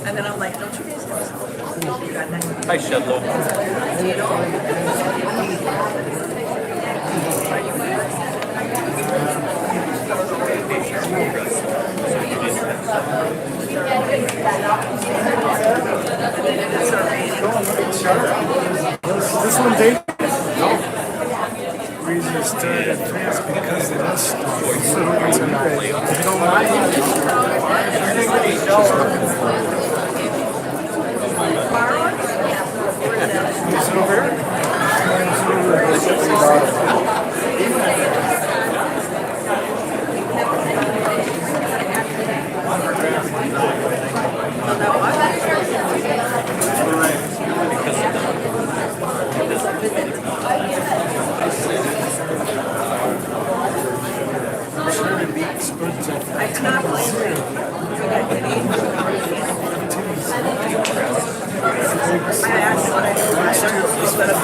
And then I'm like, don't you guys know something? You got that? Hi, Shedlow. This one, Dave? No. Reason started fast because of this stuff. If you don't mind, is it over here? I cannot blame you. I asked what I did instead of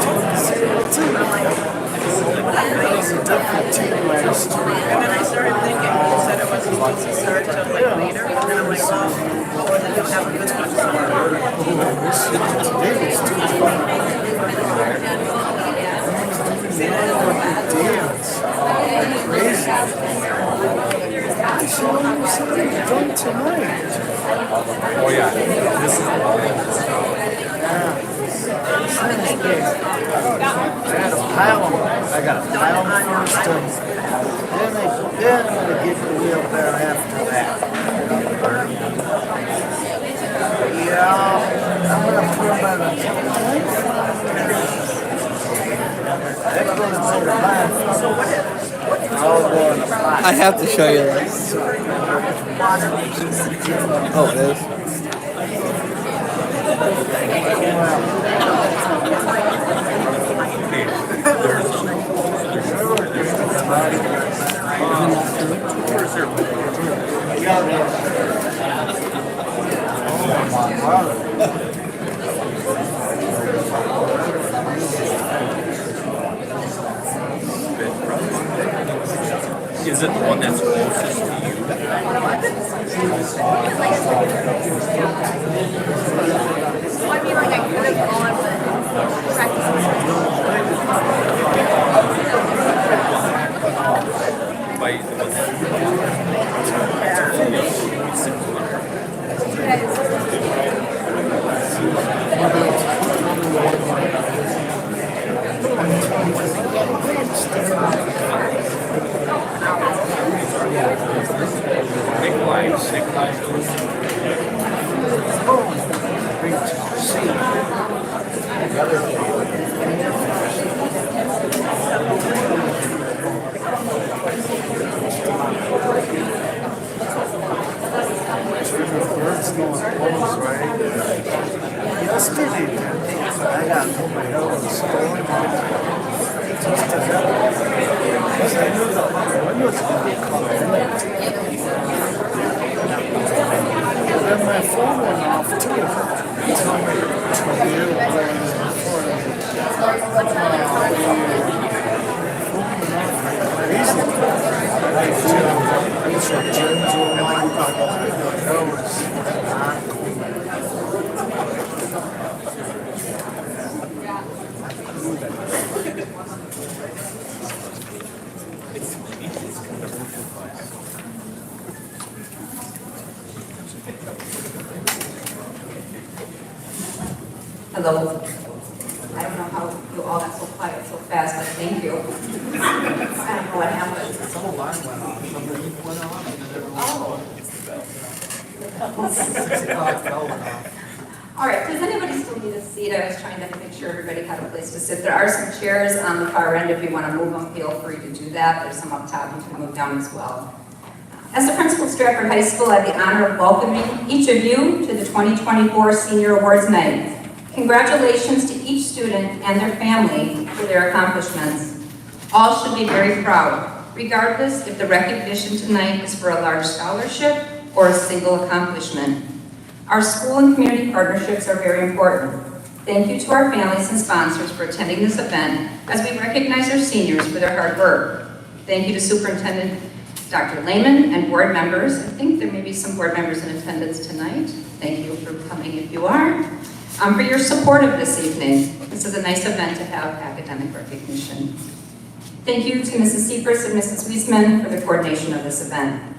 doing. I'm like, and then I started thinking, you said it wasn't supposed to start till like later, and I'm like, well, then you'll have a good one. Dance. Crazy. I should have something done tonight. Oh, yeah. This is I had a pile of them. I got a pile first, and then I'm going to get the wheelbarrow after that. Yeah, I'm going to put them by the that goes to the line. I have to show you this. Oh, it is. Is it the one that's closest to you? I mean, like, I could have gone, but Yesterday, I got to my hell in the store. Just to because I knew the windows would be covered. Then my phone went off too. Hello. I don't know how you all got so quiet so fast, but thank you. I don't know what happened. Some alarm went off. Somebody went off. Oh. All right, does anybody still need a seat? I was trying to make sure everybody had a place to sit. There are some chairs on the far end. If you want to move them, feel free to do that. There's some up top you can move down as well. As the principal of Stratford High School, I have the honor of welcoming each of you to the 2024 Senior Awards Night. Congratulations to each student and their family for their accomplishments. All should be very proud, regardless if the recognition tonight is for a large scholarship or a single accomplishment. Our school and community partnerships are very important. Thank you to our families and sponsors for attending this event as we recognize our seniors for their hard work. Thank you to Superintendent Dr. Lehman and board members. I think there may be some board members in attendance tonight. Thank you for coming if you are. For your support of this evening. This is a nice event to have academic recognition. Thank you to Mrs. Seacrest and Mrs. Wiesman for the coordination of this event.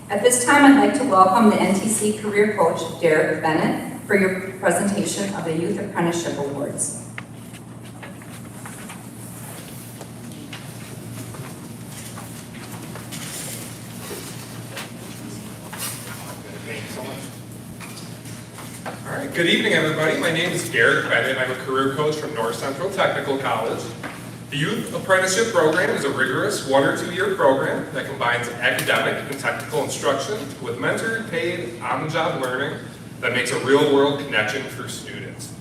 At this time, I'd like to welcome the NTC Career Coach, Derek Bennett, for your presentation of the Youth Apprenticeship Awards. All right, good evening, everybody. My name is Derek Bennett. I'm a career coach from North Central Technical College. The Youth Apprenticeship Program is a rigorous 1 or 2 year program that combines academic and technical instruction with mentored, paid, on-the-job learning that makes a real-world connection for students.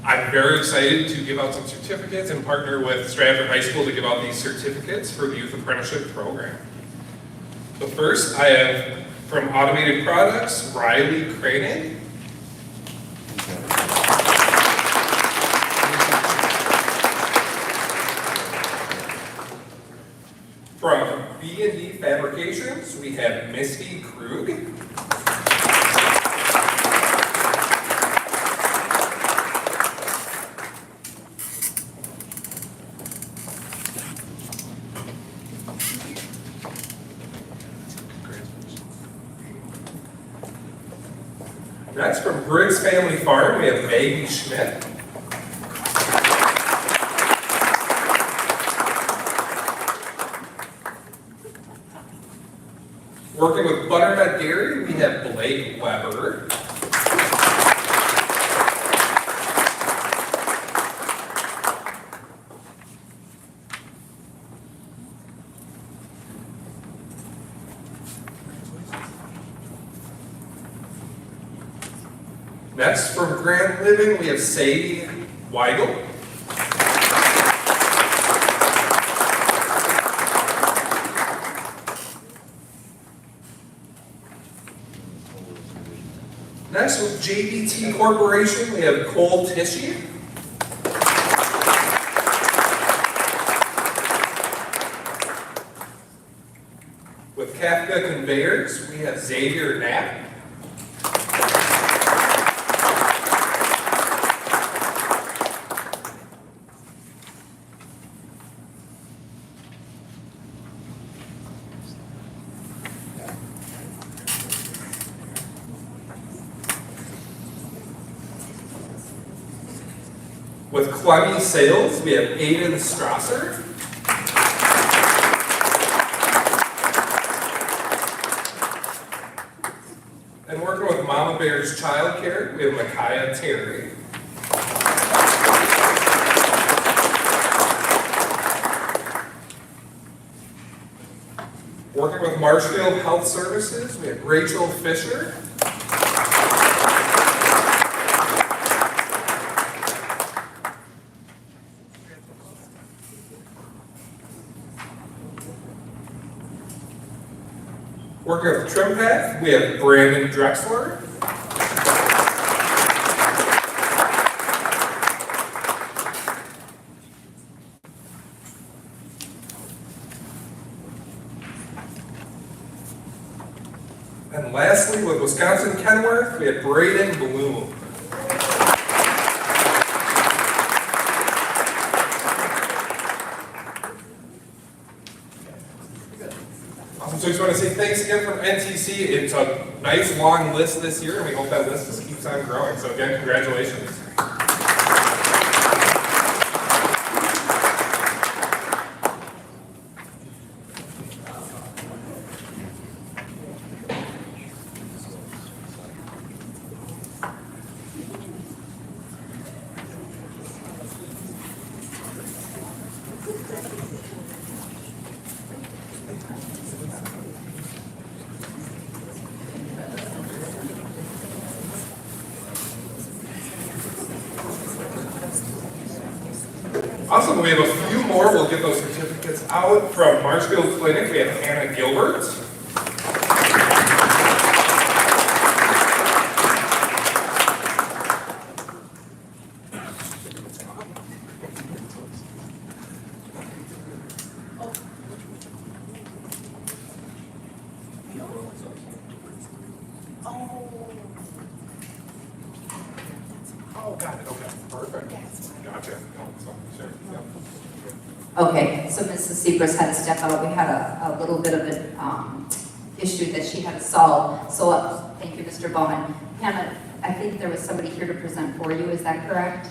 I'm very excited to give out some certificates and partner with Stratford High School to give out these certificates for the Youth Apprenticeship Program. So first, I have from Automated Products, Riley Cranig. From B&D Fabrications, we have Misty Krug. Next, from Briggs Family Farm, we have Maggie Schmidt. Working with Butternut Dairy, we have Blake Weber. Next, from Grand Living, we have Sadie Weigel. Next, with JBT Corporation, we have Cole Tishy. With Kafka Conveyors, we have Xavier Knapp. With Clemmy Sales, we have Aiden Strasser. And working with Mama Bear's Childcare, we have Micaiah Terry. Working with Marshfield Health Services, we have Rachel Fisher. Working with Trimpath, we have Brandon Drexler. And lastly, with Wisconsin Kenworth, we have Braden Bloom. So I just want to say thanks again from NTC. It's a nice long list this year, and we hope that list just keeps on growing. So again, congratulations. Awesome, we have a few more. We'll get those certificates out. From Marshfield Clinic, we have Hannah Gilbert. Oh, got it, okay, perfect. Gotcha. Sure. Yep. Okay, so Mrs. Seacrest had to step out. We had a little bit of an issue that she had to solve. So, thank you, Mr. Bowman. Hannah, I think there was somebody here to present for you, is that correct?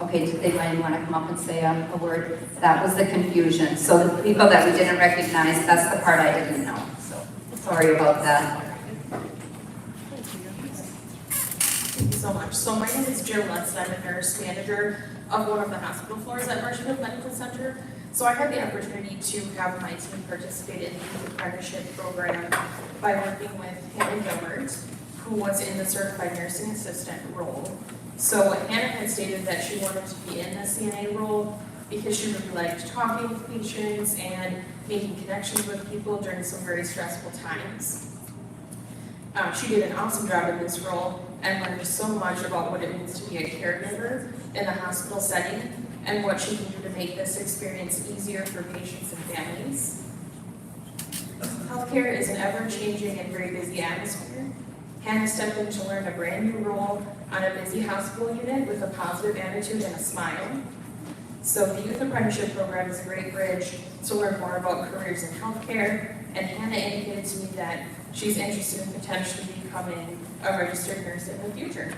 Okay, did they want to come up and say a word? That was the confusion. So the people that we didn't recognize, that's the part I didn't know. So, sorry about that. Thank you so much. So my name is Jill Lutz, and I'm a nurse manager of one of the hospital floors at Marshfield Medical Center. So I had the opportunity to have my team participate in the youth apprenticeship program by working with Hannah Gilbert, who was in the certified nursing assistant role. So Hannah had stated that she wanted to be in the CNA role because she really liked talking with patients and making connections with people during some very stressful times. She did an awesome job in this role and learned so much about what it means to be a caregiver in the hospital setting and what she can do to make this experience easier for patients and families. Healthcare is an ever-changing and very busy atmosphere. Hannah stepped in to learn a brand new role on a busy hospital unit with a positive attitude and a smile. So the Youth Apprenticeship Program is a great bridge to learn more about careers in healthcare, and Hannah indicated to me that she's interested in potentially becoming a registered nurse in the future.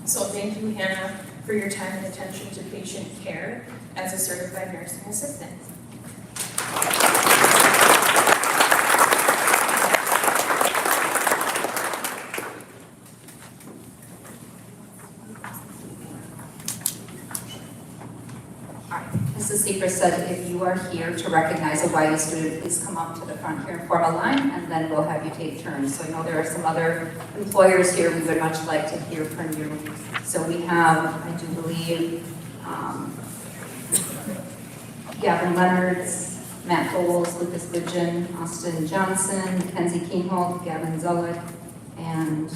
So thank you, Hannah, for your time and attention to patient care as a certified nursing assistant. Mrs. Seacrest said if you are here to recognize a YU student, please come up to the front here and form a line, and then we'll have you take turns. So I know there are some other employers here we would much like to hear from you. So we have, I do believe, Gavin Leonards, Matt Bowles, Lucas Goodgen, Austin Johnson, Mackenzie Keenholt, Gavin Zullick, and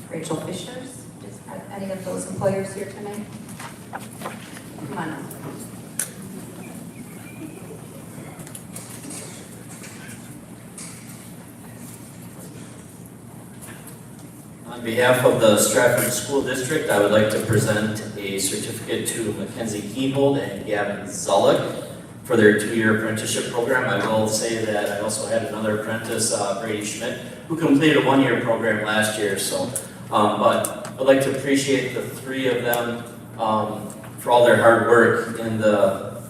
Rachel Fishers. Are any of those employers here tonight? Come on up. On behalf of the Stratford School District, I would like to present a certificate to Mackenzie Keenhold and Gavin Zullick for their 2-year apprenticeship program. I will say that I also had another apprentice, Brady Schmidt, who completed a 1-year program last year. So, but I'd like to appreciate the 3 of them for all their hard work in the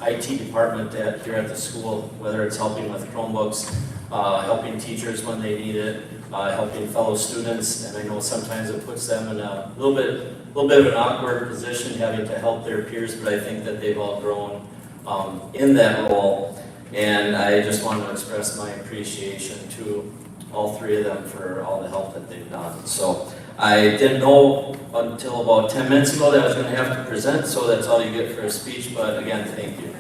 IT department here at the school, whether it's helping with Chromebooks, helping teachers when they need it, helping fellow students, and I know sometimes it puts them in a little bit of an awkward position having to help their peers, but I think that they've all grown in that role, and I just want to express my appreciation to all 3 of them for all the help that they've done. So I didn't know until about 10 minutes ago that I was going to have to present, so that's all you get for a speech, but again, thank you.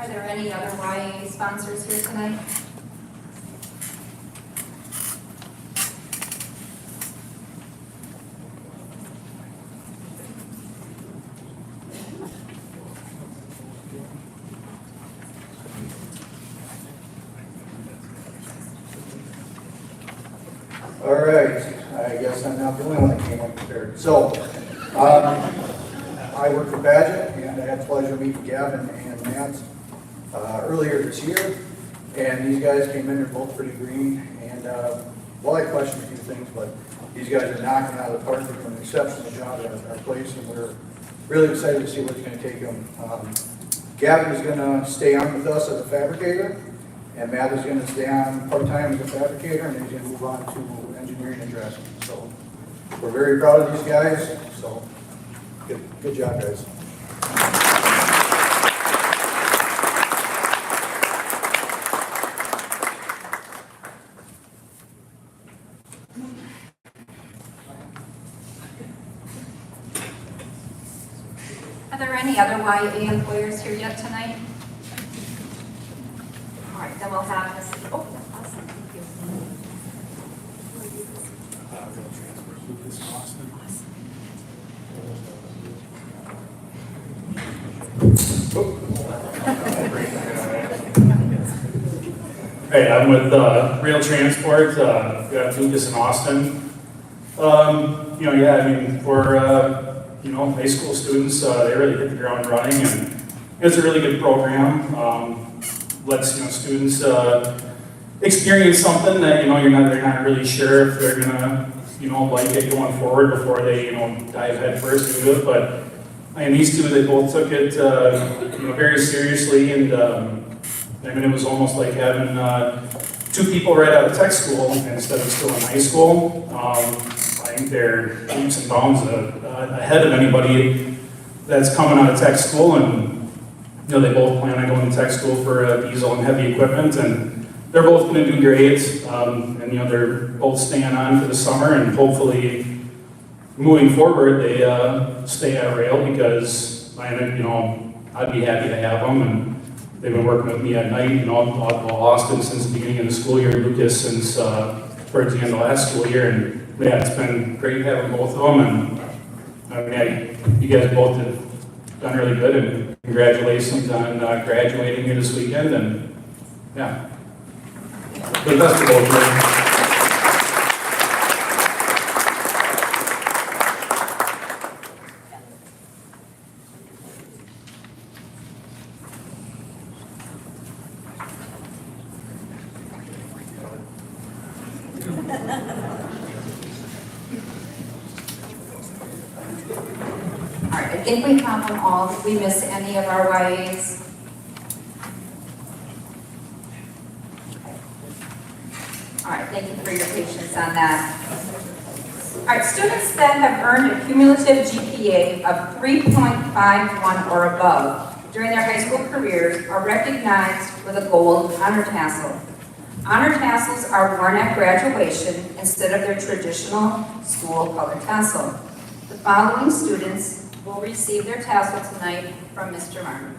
Are there any other YA sponsors here tonight? All right, I guess I'm not the only one that came unprepared. So, I work for Badgett, and I had the pleasure of meeting Gavin and Matt earlier this year, and these guys came in, they're both pretty green, and well, I questioned a few things, but these guys are knocking it out of the park. They're doing an exceptional job at our place, and we're really excited to see what's going to take them. Gavin is going to stay on with us as a fabricator, and Matt is going to stay on part-time as a fabricator, and he's going to move on to engineering green and dressing. So we're very proud of these guys, so good job, guys. Are there any other YA employers here yet tonight? All right, then we'll have this. Oh, awesome, thank you. Hey, I'm with Rail Transport, we got Lucas and Austin. Yeah, I mean, for, high school students, they really hit the ground running, and it's a really good program. Lets, students experience something that, they're not really sure if they're gonna, like it going forward before they, dive head first into it. But, these two, they both took it, very seriously, and, it was almost like having two people right out of tech school instead of still in high school. I think they're leaps and bounds ahead of anybody that's coming out of tech school, and they both plan on going to tech school for diesel and heavy equipment, and they're both going to do great. They're both staying on for the summer, and hopefully moving forward they stay at Rail, because I'd be happy to have them. And they've been working with me at night, Austin since the beginning of the school year, Lucas since towards the end of last school year, and yeah, it's been great having both of them. And you guys both have done really good, and congratulations on graduating here this weekend, and yeah, the best of both of you. I think we have them all. Did we miss any of our YAs? All right, thank you for your patience on that. All right, students that have earned a cumulative GPA of 3.51 or above during their high school careers are recognized with a gold honor tassel. Honor tassels are worn at graduation instead of their traditional school color tassel. The following students will receive their tassel tonight from Mr. Martin.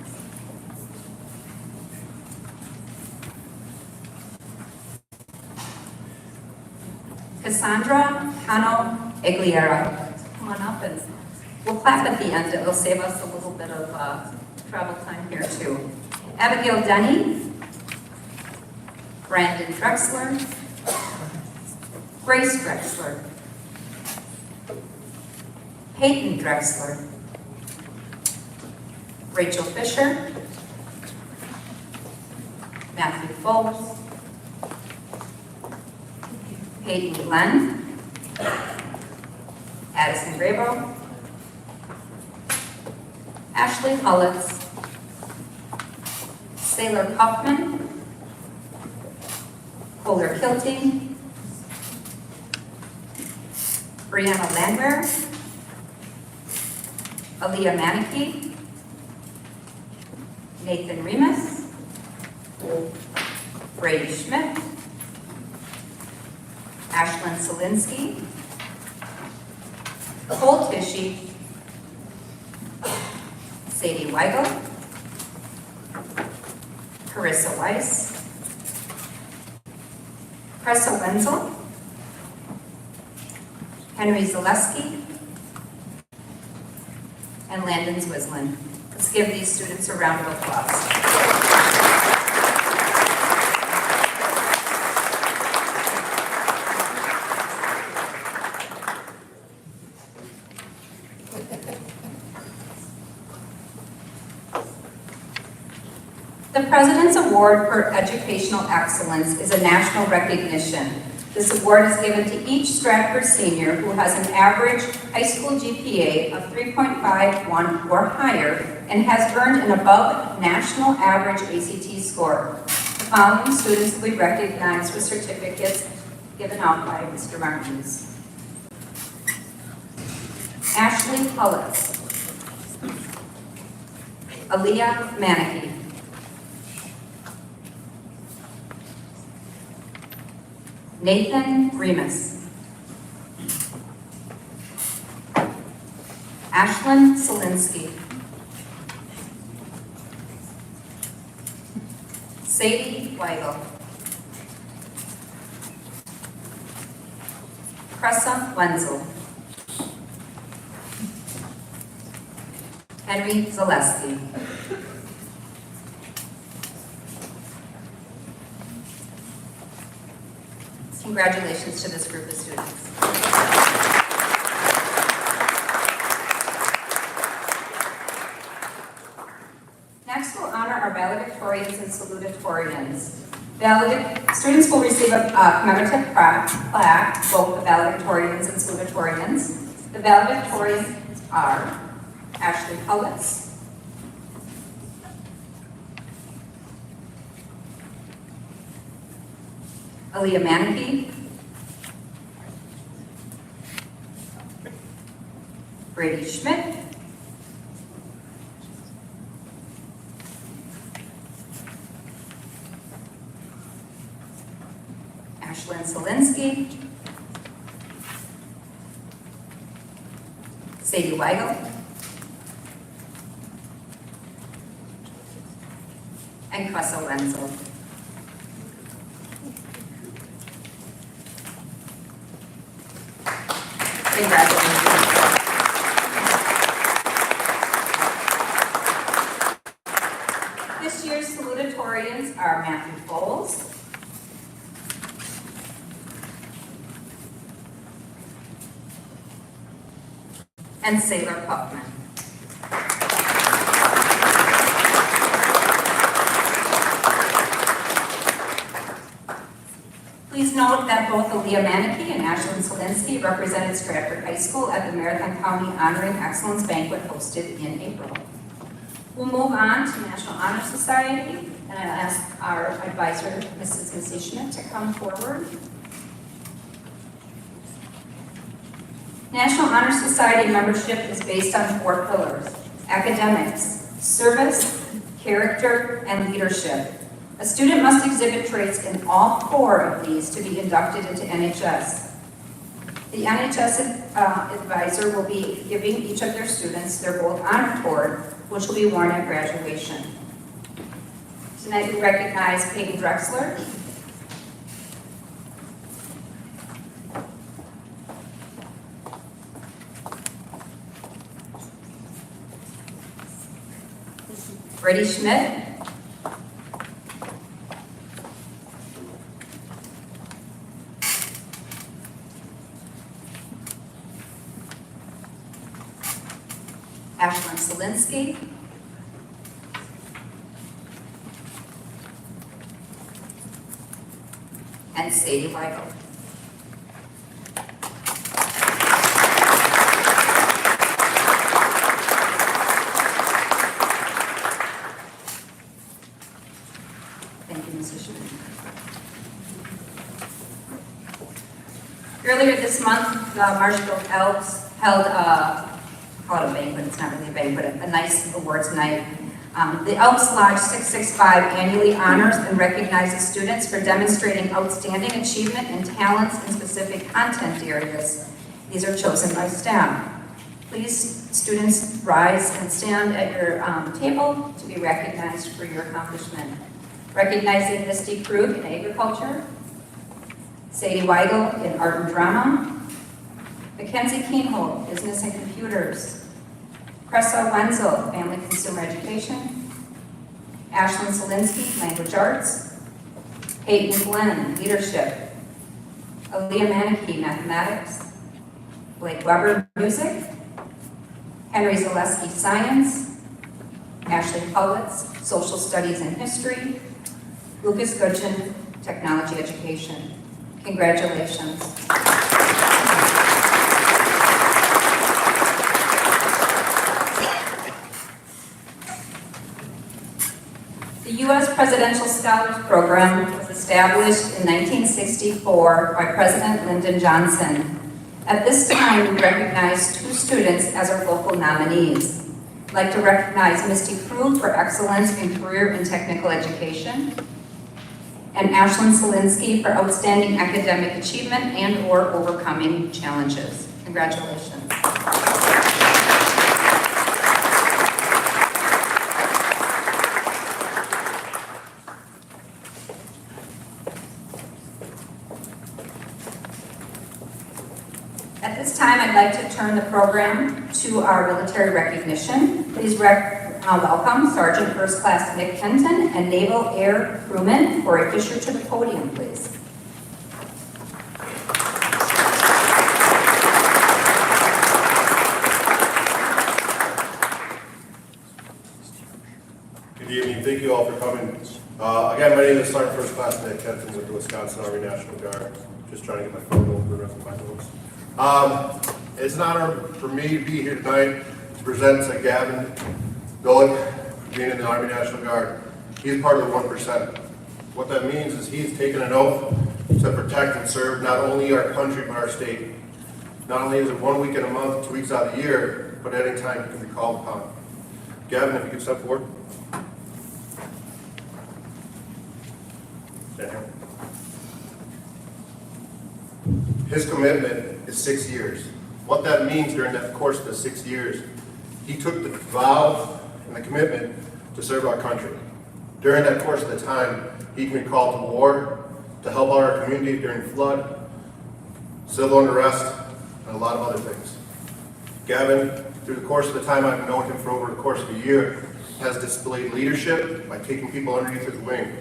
Cassandra Cano Aguilera. Come on up, and we'll clap at the end. It'll save us a little bit of travel time here too. Abigail Denny, Brandon Drexler, Grace Drexler, Peyton Drexler, Rachel Fisher, Matthew Foltz, Peyton Glenn, Addison Grabo, Ashley Hullitz, Sailor Kaufman, Kohler Kilting, Brianna Landwehr, Aaliyah Manicky, Nathan Remus, Brady Schmidt, Ashlyn Solinsky, Cole Tishy, Sadie Weigel, Carissa Weiss, Cressa Wenzel, Henry Zaleski, and Landon Zwislin. Let's give these students a round of applause. The President's Award for Educational Excellence is a national recognition. This award is given to each Stratford senior who has an average high school GPA of 3.51 or higher and has earned an above national average ACT score. The following students will be recognized with certificates given out by Mr. Martins. Ashley Hullitz. Aaliyah Manicky. Nathan Remus. Ashlyn Solinsky. Sadie Weigel. Cressa Wenzel. Henry Zaleski. Congratulations to this group of students. Next, we'll honor our valedictorians and salutatorians. Students will receive a commemorative plaque, both the valedictorians and salutatorians. The valedictorians are Ashley Hullitz, Aaliyah Manicky, Brady Schmidt, Ashlyn Solinsky, Sadie Weigel, and Cressa Wenzel. Congratulations. This year's salutatorians are Matthew Foles, and Sailor Puffman. Please note that both Aaliyah Manicky and Ashlyn Solinsky represented Stratford High School at the Marathon County Honoring Excellence Banquet hosted in April. We'll move on to National Honor Society, and I'll ask our advisor, Mrs. Missy Schmidt, to come forward. National Honor Society membership is based on 4 pillars: academics, service, character, and leadership. A student must exhibit traits in all 4 of these to be inducted into NHS. The NHS advisor will be giving each of their students their gold honor cord, which will be worn at graduation. Tonight we recognize Peyton Drexler, Brady Schmidt, Ashlyn Solinsky, and Sadie Weigel. Thank you, Mrs. Schmidt. Earlier this month, the Marshfield Elks held call it a banquet, it's not really a banquet, a nice awards night. The Elks Lodge 665 annually honors and recognizes students for demonstrating outstanding achievement and talents in specific content areas. These are chosen by staff. Please, students, rise and stand at your table to be recognized for your accomplishment. Recognizing Misty Krug in agriculture, Sadie Weigel in art and drama, Mackenzie Keenholt, business and computers, Cressa Wenzel, family consumer education, Ashlyn Solinsky, language arts, Peyton Glenn, leadership, Aaliyah Manicky, mathematics, Blake Weber, music, Henry Zaleski, science, Ashley Hullitz, social studies and history, Lucas Gudgeon, technology education. Congratulations. The U.S. Presidential Scholars Program was established in 1964 by President Lyndon Johnson. At this time, we recognize 2 students as our local nominees. I'd like to recognize Misty Krug for excellence in career and technical education, and Ashlyn Solinsky for outstanding academic achievement and/or overcoming challenges. Congratulations. At this time, I'd like to turn the program to our military recognition. Please welcome Sergeant First Class Nick Kenton and Naval Air Crewman Corey Fisher to the podium, please. Good evening. Thank you all for coming. Again, my name is Sergeant First Class Nick Kenton with the Wisconsin Army National Guard. Just trying to get my photo for the rest of my notes. It's an honor for me to be here tonight to present to Gavin Gullick, being in the Army National Guard. He's part of the 1%. What that means is he's taken an oath to protect and serve not only our country but our state. Not only is it 1 week in a month, 2 weeks out of the year, but at any time he can be called upon. Gavin, if you could step forward. Stand here. His commitment is 6 years. What that means during that course of the 6 years, he took the vow and the commitment to serve our country. During that course of the time, he can be called to war, to help out our community during flood, civil unrest, and a lot of other things. Gavin, through the course of the time I've known him for over the course of a year, has displayed leadership by taking people underneath his wing,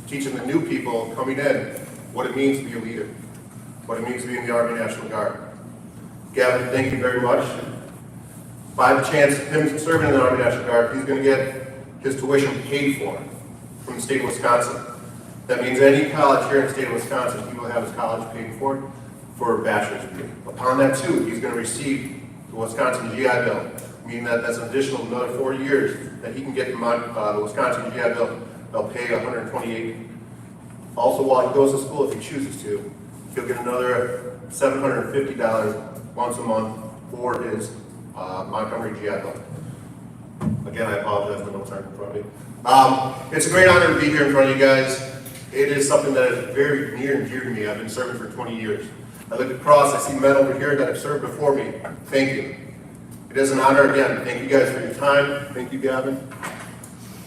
teaching the new people coming in what it means to be a leader, what it means to be in the Army National Guard. Gavin, thank you very much. By the chance of him serving in the Army National Guard, he's going to get his tuition paid for from the state of Wisconsin. That means any college here in the state of Wisconsin, he will have his college paid for a bachelor's degree. Upon that too, he's going to receive the Wisconsin GI Bill, meaning that that's an additional another 4 years that he can get from the Wisconsin GI Bill. They'll pay $128. Also, while he goes to school, if he chooses to, he'll get another $750 once a month for his Montgomery GI Bill. Again, I apologize, the notes aren't in front of me. It's a great honor to be here in front of you guys. It is something that is very near and dear to me. I've been serving for 20 years. I look across, I see men over here that have served before me. Thank you. It is an honor again. Thank you guys for your time. Thank you, Gavin.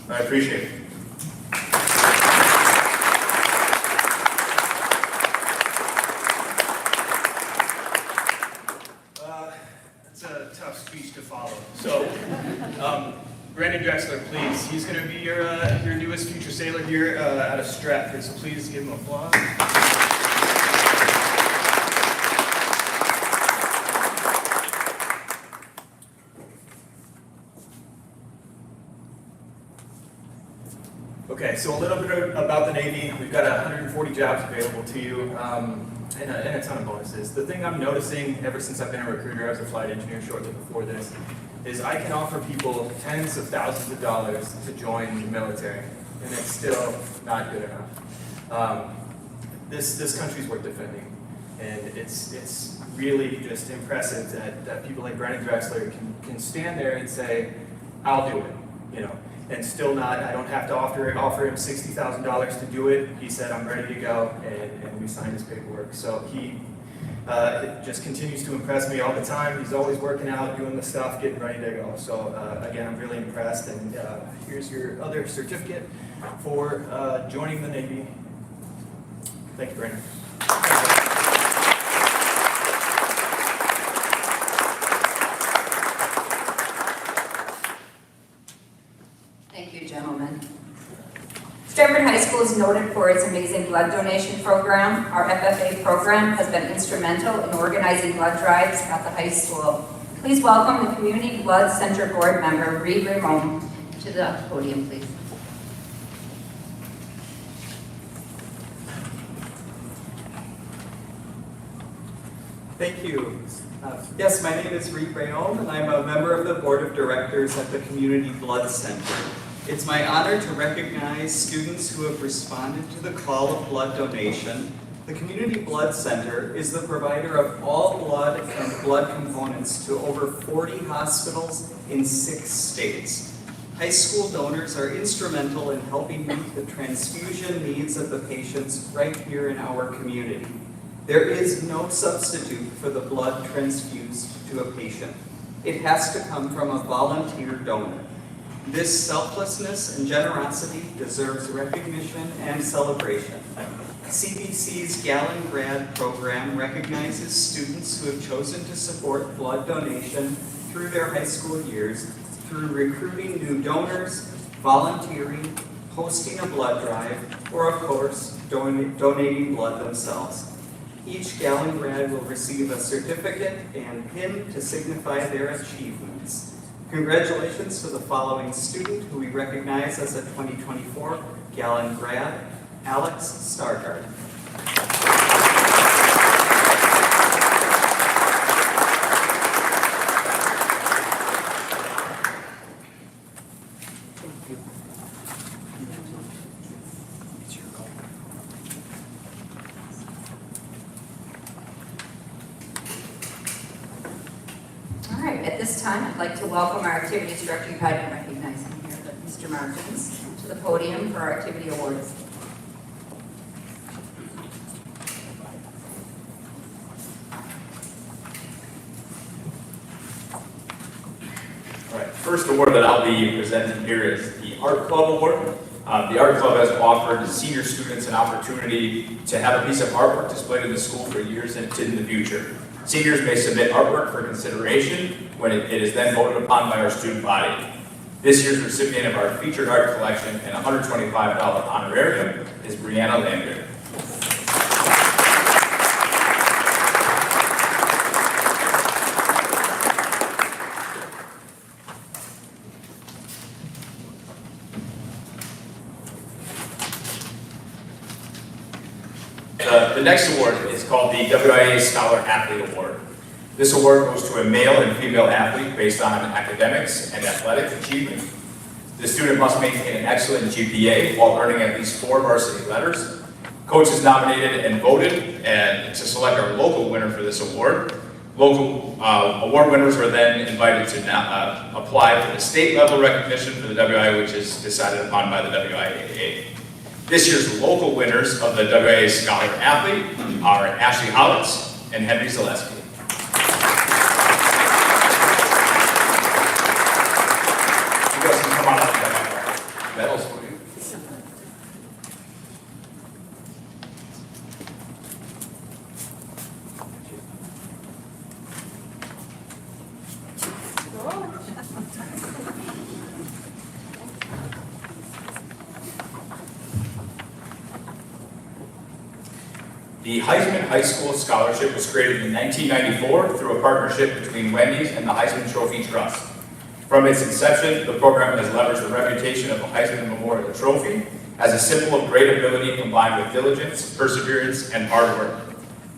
I appreciate it. It's a tough speech to follow. So, Brandon Drexler, please. He's going to be your newest future sailor here out of Stratford, so please give him applause. Okay, so a little bit about the Navy. We've got 140 jobs available to you. And a ton of bonuses. The thing I'm noticing ever since I've been a recruiter, I was a flight engineer shortly before this, is I can offer people tens of thousands of dollars to join the military, and it's still not good enough. This country's worth defending, and it's really just impressive that people like Brandon Drexler can stand there and say, I'll do it, and still not, I don't have to offer him $60,000 to do it. He said, I'm ready to go, and we signed his paperwork. So he just continues to impress me all the time. He's always working out, doing the stuff, getting ready to go. So again, I'm really impressed, and here's your other certificate for joining the Navy. Thank you, Brandon. Thank you, gentlemen. Stratford High School is noted for its amazing blood donation program. Our FFA program has been instrumental in organizing blood drives at the high school. Please welcome the Community Blood Center Board member, Reed Ramon, to the podium, please. Thank you. Yes, my name is Reed Rayon, and I'm a member of the Board of Directors at the Community Blood Center. It's my honor to recognize students who have responded to the call of blood donation. The Community Blood Center is the provider of all blood and blood components to over 40 hospitals in 6 states. High school donors are instrumental in helping meet the transfusion needs of the patients right here in our community. There is no substitute for the blood transfused to a patient. It has to come from a volunteer donor. This selflessness and generosity deserves recognition and celebration. CBC's Gallon Grad program recognizes students who have chosen to support blood donation through their high school years through recruiting new donors, volunteering, hosting a blood drive, or of course, donating blood themselves. Each Gallon Grad will receive a certificate and pin to signify their achievements. Congratulations to the following student who we recognize as a 2024 Gallon Grad, Alex Stargard. All right, at this time, I'd like to welcome our activities director. You probably didn't recognize him here, but Mr. Martins, to the podium for our activity awards. All right, first award that I'll be presenting here is the Art Club Award. The Art Club has offered senior students an opportunity to have a piece of artwork displayed in the school for years and in the future. Seniors may submit artwork for consideration when it is then voted upon by our student body. This year's recipient of our featured art collection and $125 honorarium is Brianna Lambert. The next award is called the WIA Scholar Athlete Award. This award goes to a male and female athlete based on academics and athletic achievement. The student must maintain an excellent GPA while earning at least 4 varsity letters. Coaches nominated and voted and to select our local winner for this award. Local award winners were then invited to apply for the state level recognition for the WIA, which is decided upon by the WIAA. This year's local winners of the WIA Scholar Athlete are Ashley Hollitz and Henry Zaleski. You guys can come on up and medals for you. The Heisman High School Scholarship was created in 1994 through a partnership between Wendy's and the Heisman Trophy Trust. From its inception, the program has leveraged the reputation of the Heisman Memorial Trophy as a symbol of great ability combined with diligence, perseverance, and hard work.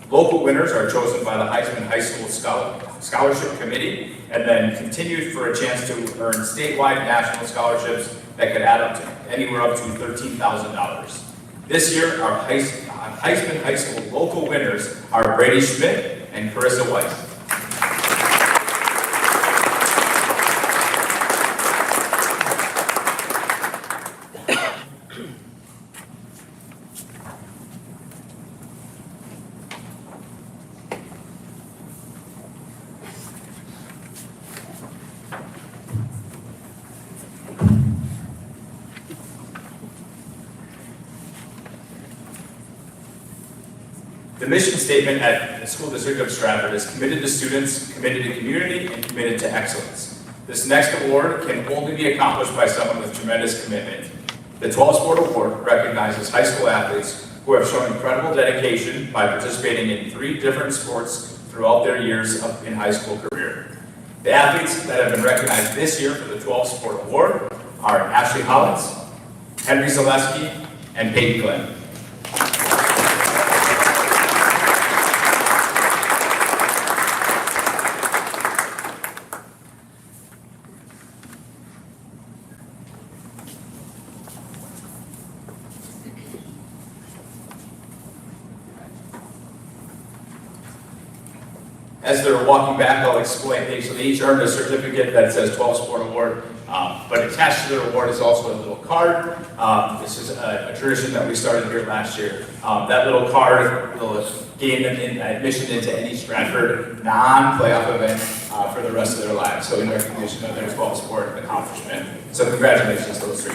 Local winners are chosen by the Heisman High School Scholarship Committee and then continued for a chance to earn statewide national scholarships that could add up to anywhere up to $13,000. This year, our Heisman High School local winners are Brady Schmidt and Carissa Weiss. The mission statement at the School District of Stratford is committed to students, committed to community, and committed to excellence. This next award can only be accomplished by someone with tremendous commitment. The 12 Sport Award recognizes high school athletes who have shown incredible dedication by participating in 3 different sports throughout their years in high school career. The athletes that have been recognized this year for the 12 Sport Award are Ashley Hollins, Henry Zaleski, and Peyton Glenn. As they're walking back, I'll explain. So they each earned a certificate that says 12 Sport Award, but attached to their award is also a little card. This is a tradition that we started here last year. That little card will gain them admission into any Stratford non-playoff event for the rest of their lives. So in recognition of their 12 sport accomplishment. So congratulations to those three.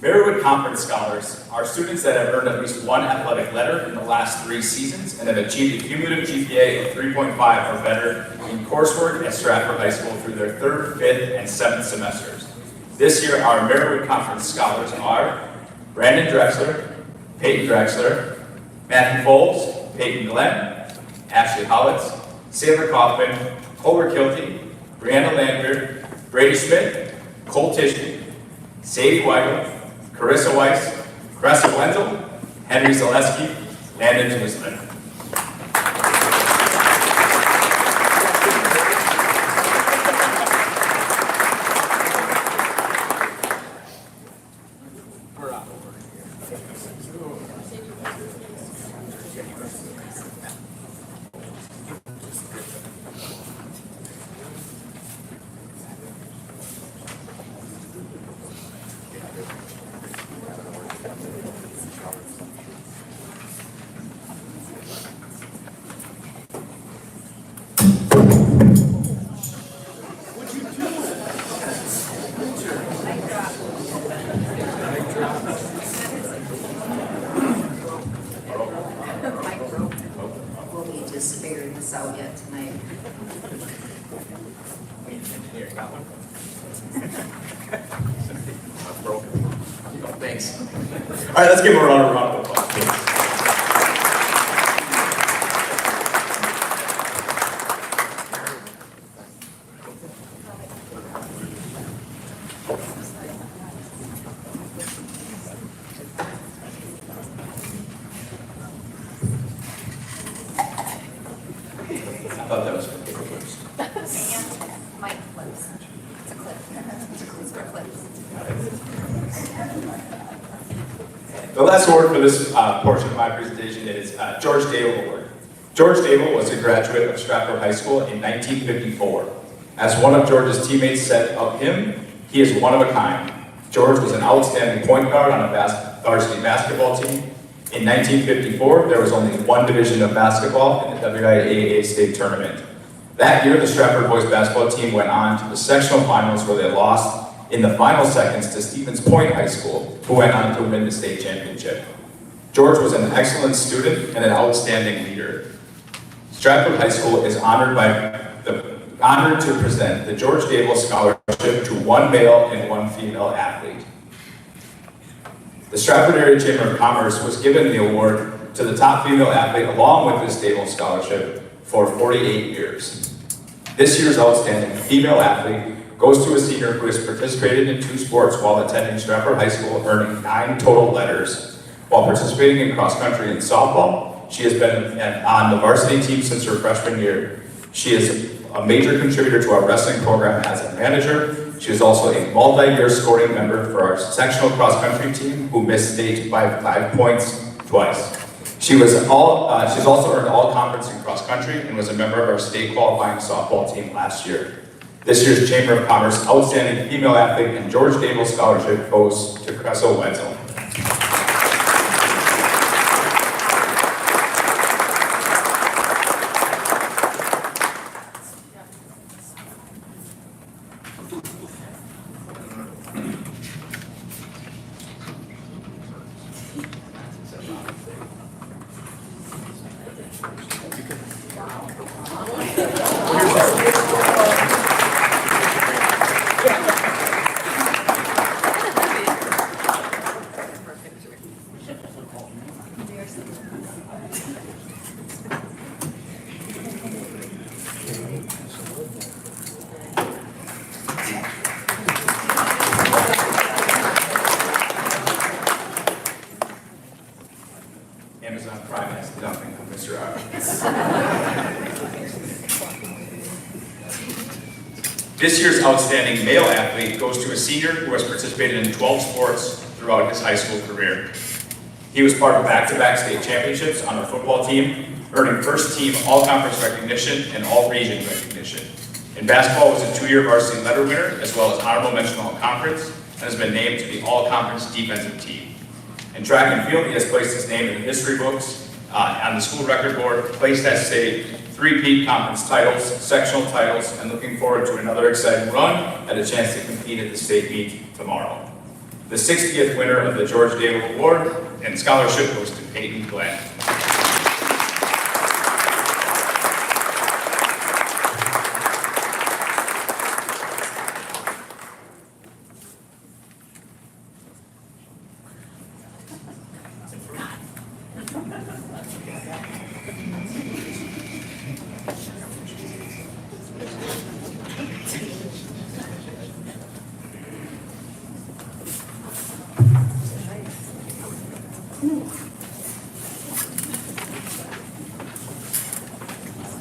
Marywood Conference Scholars are students that have earned at least one athletic letter in the last 3 seasons and have achieved a cumulative GPA of 3.5 or better in coursework at Stratford High School through their 3rd, 5th, and 7th semesters. This year, our Marywood Conference Scholars are Brandon Drexler, Peyton Drexler, Matthew Foles, Peyton Glenn, Ashley Hollitz, Sailor Kaufman, Kohler Kilty, Brianna Landry, Brady Schmidt, Cole Tishney, Sadie Weigel, Carissa Weiss, Cressa Wenzel, Henry Zaleski, Landon Twizzler. We'll be just figuring this out yet tonight. Here, got one. Broken. Oh, thanks. All right, let's give him a round of applause, please. I thought that was for paper clips. And mic clips. It's a clip. It's for clips. The last award for this portion of my presentation is George Dable Award. George Dable was a graduate of Stratford High School in 1954. As one of George's teammates said of him, he is one of a kind. George was an outstanding point guard on a varsity basketball team. In 1954, there was only one division of basketball in the WIAA state tournament. That year, the Stratford boys basketball team went on to the sectional finals where they lost in the final seconds to Stevens Point High School, who went on to win the state championship. George was an excellent student and an outstanding leader. Stratford High School is honored to present the George Dable Scholarship to one male and one female athlete. The Stratford Area Chamber of Commerce was given the award to the top female athlete along with this Dable Scholarship for 48 years. This year's outstanding female athlete goes to a senior who has participated in 2 sports while attending Stratford High School, earning 9 total letters. While participating in cross country and softball, she has been on the varsity team since her freshman year. She is a major contributor to our wrestling program as a manager. She is also a multi-year scoring member for our sectional cross-country team, who missed state by 5 points twice. She's also earned all conference in cross-country and was a member of our state qualifying softball team last year. This year's Chamber of Commerce Outstanding Female Athlete and George Dable Scholarship goes to Cressa Wenzel. Amazon Prime has nothing on Mr. R. This year's outstanding male athlete goes to a senior who has participated in 12 sports throughout his high school career. He was part of back-to-back state championships on our football team, earning first team all-conference recognition and all-region recognition. In basketball, was a 2-year varsity letter winner, as well as honorable mention all-conference, and has been named to the all-conference defensive team. In track and field, he has placed his name in the history books, on the school record board, placed at state, 3-peat conference titles, sectional titles, and looking forward to another exciting run and a chance to compete at the state meet tomorrow. The 60th winner of the George Dable Award and scholarship goes to Peyton Glenn.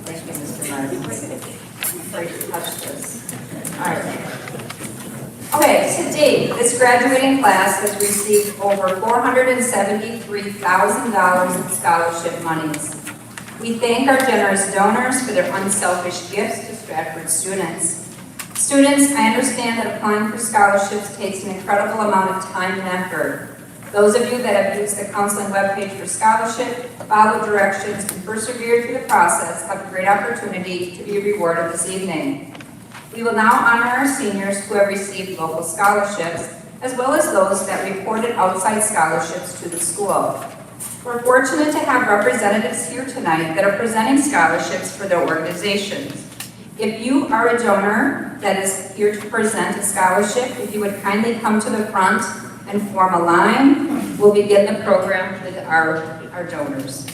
Thank you, Mr. Martin. Afraid to touch this. All right. Okay, to date, this graduating class has received over $473,000 in scholarship monies. We thank our generous donors for their unselfish gifts to Stratford students. Students, I understand that applying for scholarships takes an incredible amount of time and effort. Those of you that have used the counseling webpage for scholarship, followed directions, and persevered through the process have a great opportunity to be rewarded this evening. We will now honor our seniors who have received local scholarships, as well as those that reported outside scholarships to the school. We're fortunate to have representatives here tonight that are presenting scholarships for their organizations. If you are a donor that is here to present a scholarship, if you would kindly come to the front and form a line, we'll begin the program with our donors.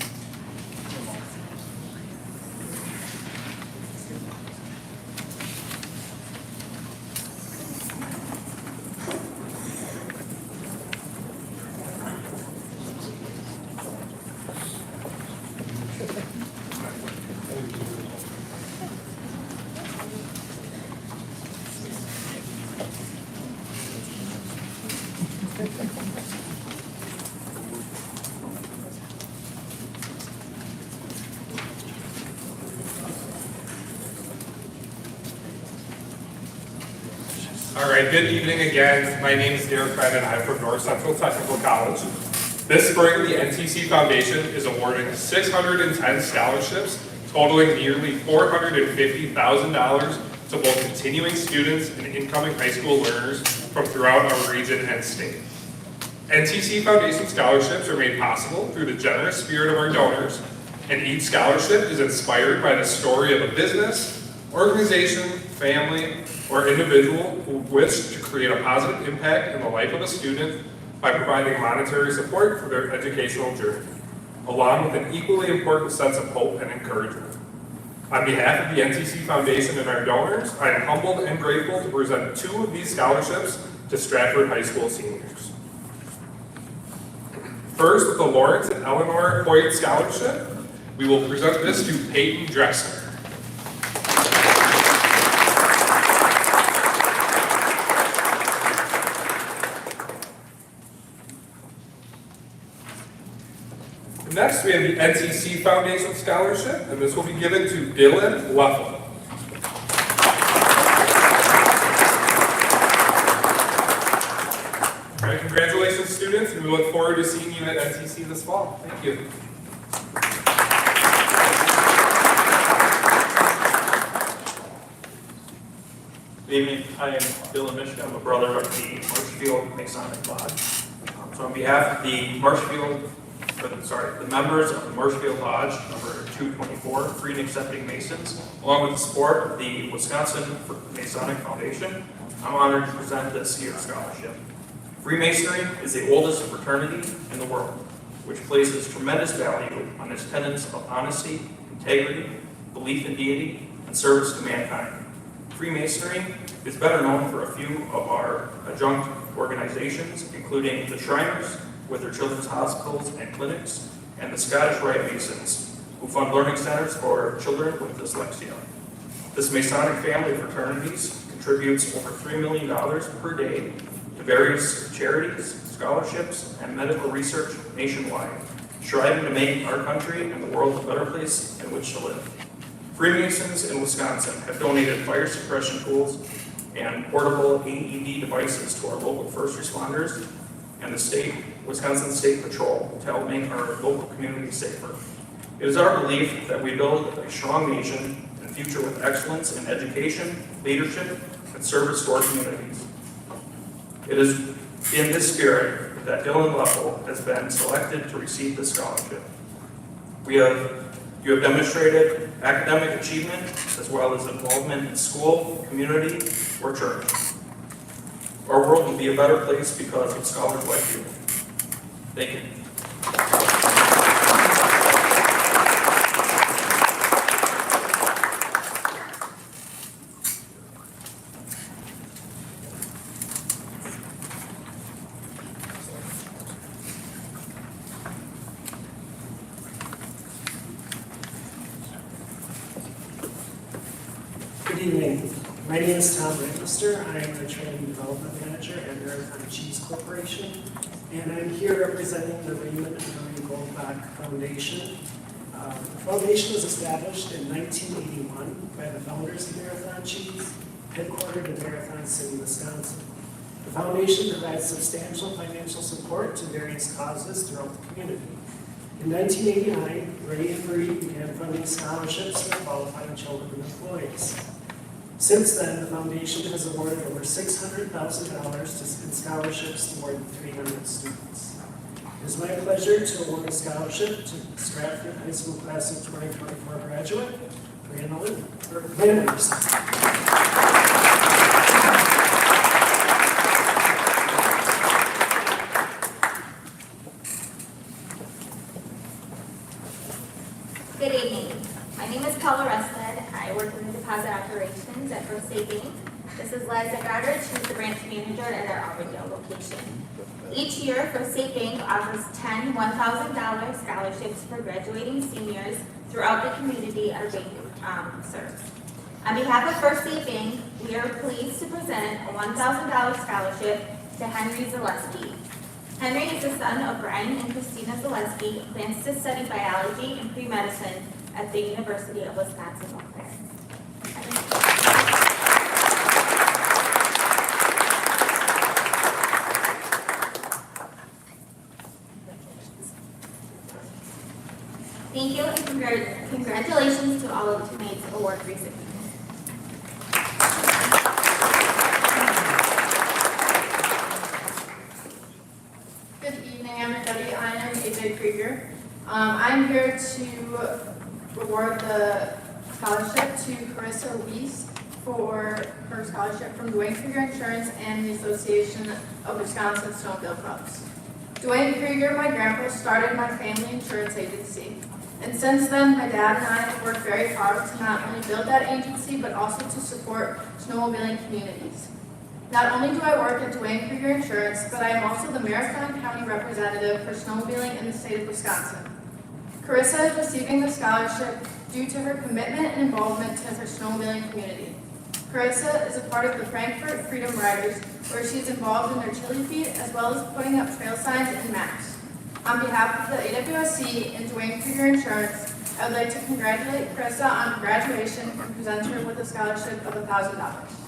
All right, good evening again. My name is Derek Brennan. I'm from North Central Technical College. This spring, the NTC Foundation is awarding 610 scholarships, totaling nearly $450,000 to both continuing students and incoming high school learners from throughout our region and state. NTC Foundation scholarships are made possible through the generous spirit of our donors, and each scholarship is inspired by the story of a business, organization, family, or individual who wish to create a positive impact in the life of a student by providing monetary support for their educational journey, along with an equally important sense of hope and encouragement. On behalf of the NTC Foundation and our donors, I am humbled and grateful to present 2 of these scholarships to Stratford High School seniors. First, with the Lawrence and Eleanor Hoyt Scholarship, we will present this to Peyton Drexler. Next, we have the NTC Foundation Scholarship, and this will be given to Dylan Leffel. All right, congratulations, students, and we look forward to seeing you at NTC this fall. Thank you. Good evening. I am Dylan Michigan. I'm a brother of the Marshfield Masonic Lodge. So on behalf of the the members of the Marshfield Lodge, number 224, Free and Accepting Masons, along with the support of the Wisconsin Masonic Foundation, I'm honored to present this year's scholarship. Freemasonry is the oldest fraternity in the world, which places tremendous value on its tenets of honesty, integrity, belief in deity, and service to mankind. Freemasonry is better known for a few of our adjunct organizations, including the Shriners, with their children's hospitals and clinics, and the Scottish Rite Masons, who fund learning centers for children with dyslexia. This Masonic family of fraternities contributes over $3 million per day to various charities, scholarships, and medical research nationwide, striving to make our country and the world a better place in which to live. Freemasons in Wisconsin have donated fire suppression tools and portable AED devices to our local first responders and the Wisconsin State Patrol to help make our local community safer. It is our belief that we build a strong nation and future with excellence in education, leadership, and service to our communities. It is in this spirit that Dylan Leffel has been selected to receive this scholarship. You have demonstrated academic achievement as well as involvement in school, community, or church. Our world will be a better place because of scholars like you. Thank you. Good evening. My name is Tom Lancaster. I am the Training Development Manager at Marathon Cheese Corporation, and I'm here representing the Raymond and Marie Goldbach Foundation. The foundation was established in 1981 by the founders of Marathon Cheese, headquartered in Marathon City, Wisconsin. The foundation provides substantial financial support to various causes throughout the community. In 1989, Ray and Marie began funding scholarships for qualifying children and employees. Since then, the foundation has awarded over $600,000 in scholarships to more than 300 students. It is my pleasure to award a scholarship to Stratford High School Class of 2024 graduate, Brianna Anderson. Good evening. My name is Paula Rested. I work in the deposit operations at First State Bank. This is Liza Goddard. She's the branch manager at our Auburndale location. Each year, First State Bank offers 10 $1,000 scholarships for graduating seniors throughout the community our bank serves. On behalf of First State Bank, we are pleased to present a $1,000 scholarship to Henry Zaleski. Henry is the son of Brian and Christina Zaleski, who plans to study biology and pre-medicine at the University of Wisconsin-Eau Claire. Thank you, and congratulations to all of tonight's award recipients. Good evening, everybody. I am AJ Krieger. I'm here to award the scholarship to Carissa Weiss for her scholarship from Dwayne Krieger Insurance and the Association of Wisconsin Snowmobile Clubs. Dwayne Krieger, my grandpa, started my family insurance agency. And since then, my dad and I have worked very hard to not only build that agency, but also to support snowmobiling communities. Not only do I work at Dwayne Krieger Insurance, but I am also the Marathon County representative for snowmobiling in the state of Wisconsin. Carissa is receiving the scholarship due to her commitment and involvement to her snowmobiling community. Carissa is a part of the Frankfurt Freedom Riders, where she is involved in their chili feed as well as putting up trail signs and maps. On behalf of the AWSC and Dwayne Krieger Insurance, I would like to congratulate Carissa on graduation and present her with a scholarship of $1,000.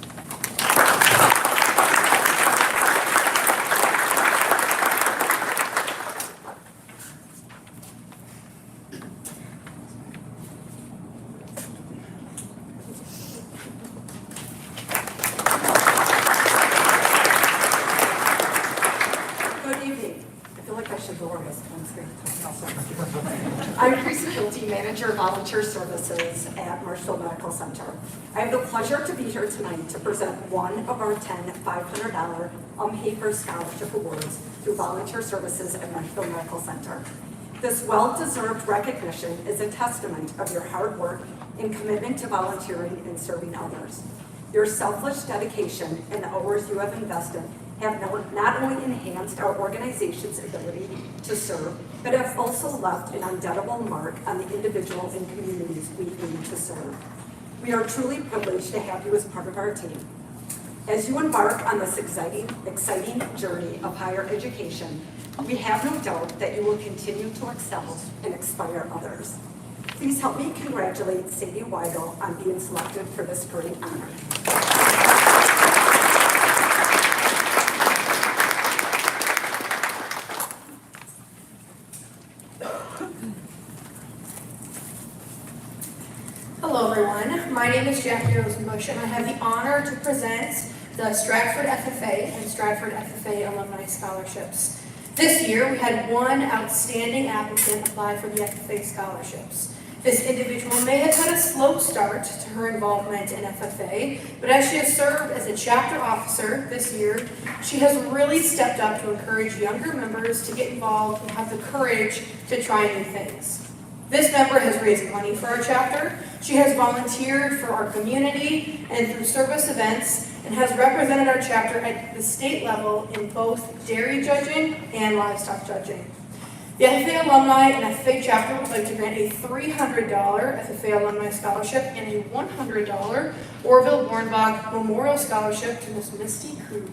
I'm Chrissy Hilty, Manager of Volunteer Services at Marshall Medical Center. I have the pleasure to be here tonight to present one of our 10 $500 on-paper scholarship awards through Volunteer Services at Marshall Medical Center. This well-deserved recognition is a testament of your hard work and commitment to volunteering and serving others. Your selfless dedication and the hours you have invested have not only enhanced our organization's ability to serve, but have also left an indelible mark on the individuals and communities we aim to serve. We are truly privileged to have you as part of our team. As you embark on this exciting journey of higher education, we have no doubt that you will continue to excel and inspire others. Please help me congratulate Sadie Weigel on being selected for this great honor. Hello everyone, my name is Jackie Rosenbush and I have the honor to present the Stratford FFA and Stratford FFA Alumni Scholarships. This year we had one outstanding applicant apply for the FFA scholarships. This individual may have had a slow start to her involvement in FFA, but as she has served as a chapter officer this year, she has really stepped up to encourage younger members to get involved and have the courage to try new things. This member has raised money for our chapter, she has volunteered for our community and through service events, and has represented our chapter at the state level in both dairy judging and livestock judging. The FFA alumni and FFA chapter would like to grant a $300 FFA alumni scholarship and a $100 Orville Bornbach Memorial Scholarship to Miss Misty Krug.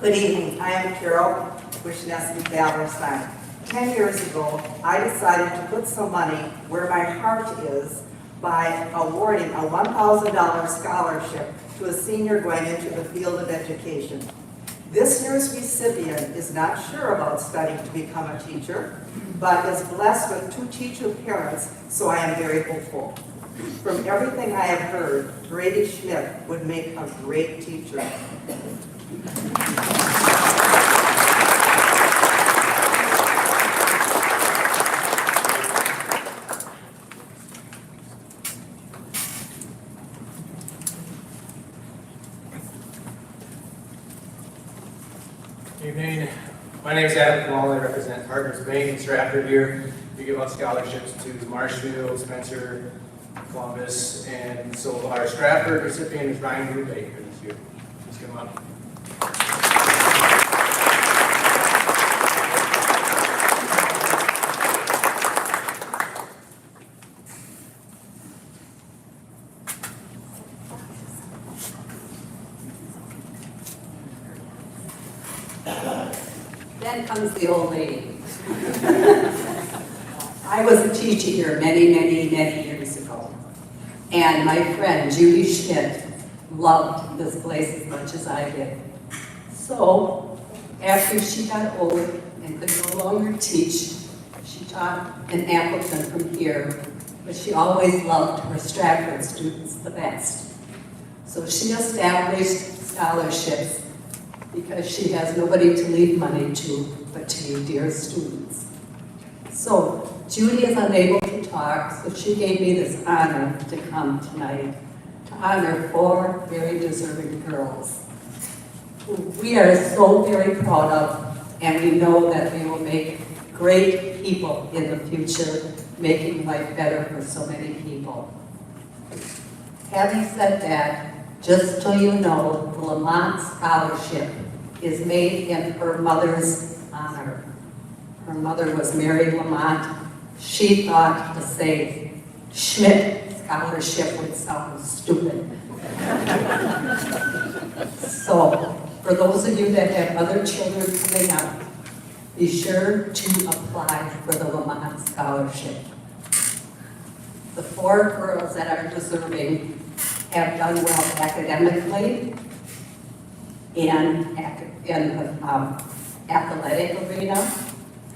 Good evening, I am Carol Wishnevsky-Ballerstein. 10 years ago, I decided to put some money where my heart is by awarding a $1,000 scholarship to a senior going into the field of education. This year's recipient is not sure about studying to become a teacher, but is blessed with 2 teacher parents, so I am very hopeful. From everything I have heard, Brady Schmidt would make a great teacher. Evening. My name is Adam Kamal. I represent Partners Bank in Stratford here. We give out scholarships to Marshfield, Spencer, Columbus, and so our Stratford recipient is Ryan Brubaker this year. Please come up. Then comes the old lady. I was a teacher here many years ago. And my friend Judy Schmidt loved this place as much as I did. So after she got old and could no longer teach, she taught in Appleton from here, but she always loved her Stratford students the best. So she established scholarships because she has nobody to leave money to but to you dear students. So Judy is unable to talk, so she gave me this honor to come tonight to honor 4 very deserving girls who we are so very proud of, and we know that they will make great people in the future, making life better for so many people. Having said that, just so you know, the Lamont Scholarship is made in her mother's honor. Her mother was Mary Lamont. She thought to say Schmidt Scholarship would sound stupid. So, for those of you that have other children coming up, be sure to apply for the Lamont Scholarship. The 4 girls that are deserving have done well academically and in the athletic arena,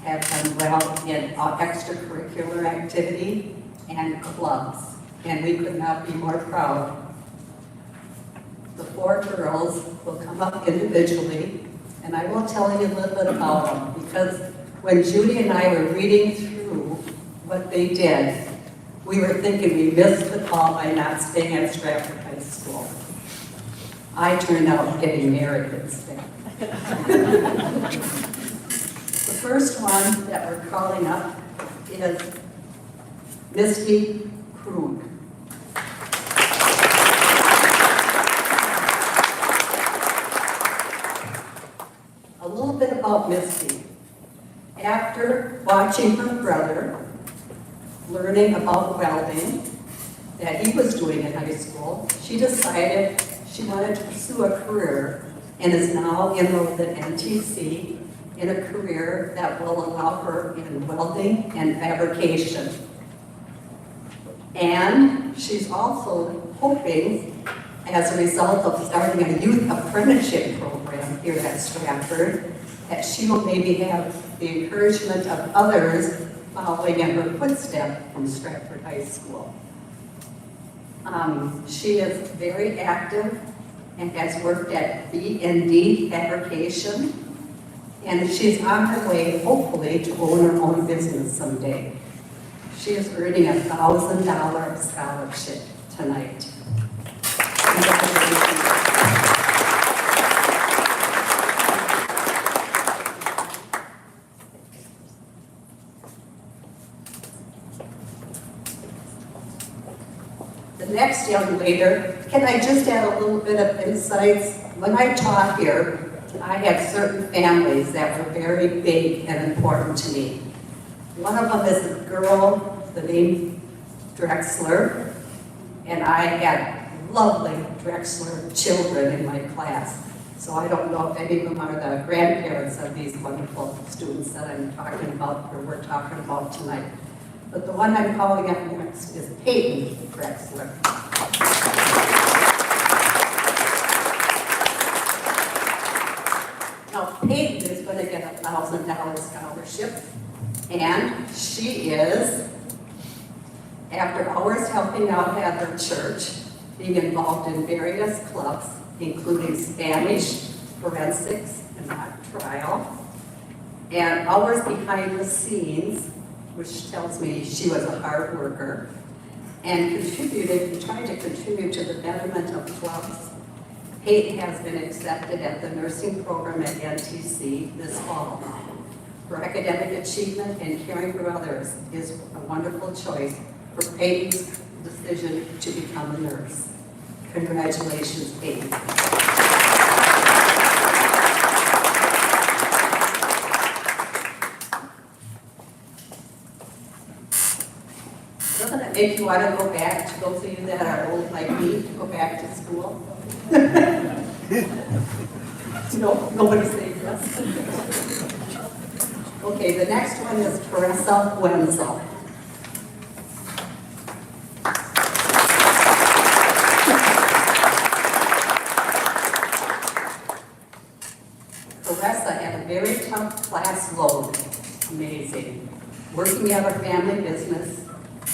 have done well in extracurricular activity and clubs, and we could not be more proud. The 4 girls will come up individually, and I will tell you a little bit about them, because when Judy and I were reading through what they did, we were thinking we missed the call by not staying at Stratford High School. I turned out getting married instead. The first one that we're calling up is Misty Krug. watching her brother, learning about welding that he was doing in high school, she decided she wanted to pursue a career and is now enrolled at NTC in a career that will allow her in welding and fabrication. And she's also hoping, as a result of starting a youth apprenticeship program here at Stratford, that she will maybe have the encouragement of others following in her footsteps from Stratford High School. She is very active and has worked at B&D Fabrication, and she's on her way, hopefully, to own her own business someday. She is earning a $1,000 scholarship tonight. Congratulations. The next young leader, can I just add a little bit of insights? When I taught here, I had certain families that were very big and important to me. One of them is a girl, the name Drexler, and I had lovely Drexler children in my class. So I don't know if any of them are the grandparents of these wonderful students that I'm talking about, or we're talking about tonight. But the one I'm calling up next is Peyton Drexler. Now, Peyton is going to get a $1,000 scholarship, and she is, after hours helping out at her church, being involved in various clubs, including Spanish, forensics, and mock trial, and hours behind the scenes, which tells me she was a hard worker, and trying to contribute to the betterment of clubs. Peyton has been accepted at the nursing program at NTC this fall. Her academic achievement and caring for others is a wonderful choice for Peyton's decision to become a nurse. Congratulations, Peyton. Doesn't it make you want to go back, to those of you that are old like me, to go back to school? No, nobody saying yes. Okay, the next one is Teresa Wenzel. Teresa had a very tough class load. Amazing. Working at her family business,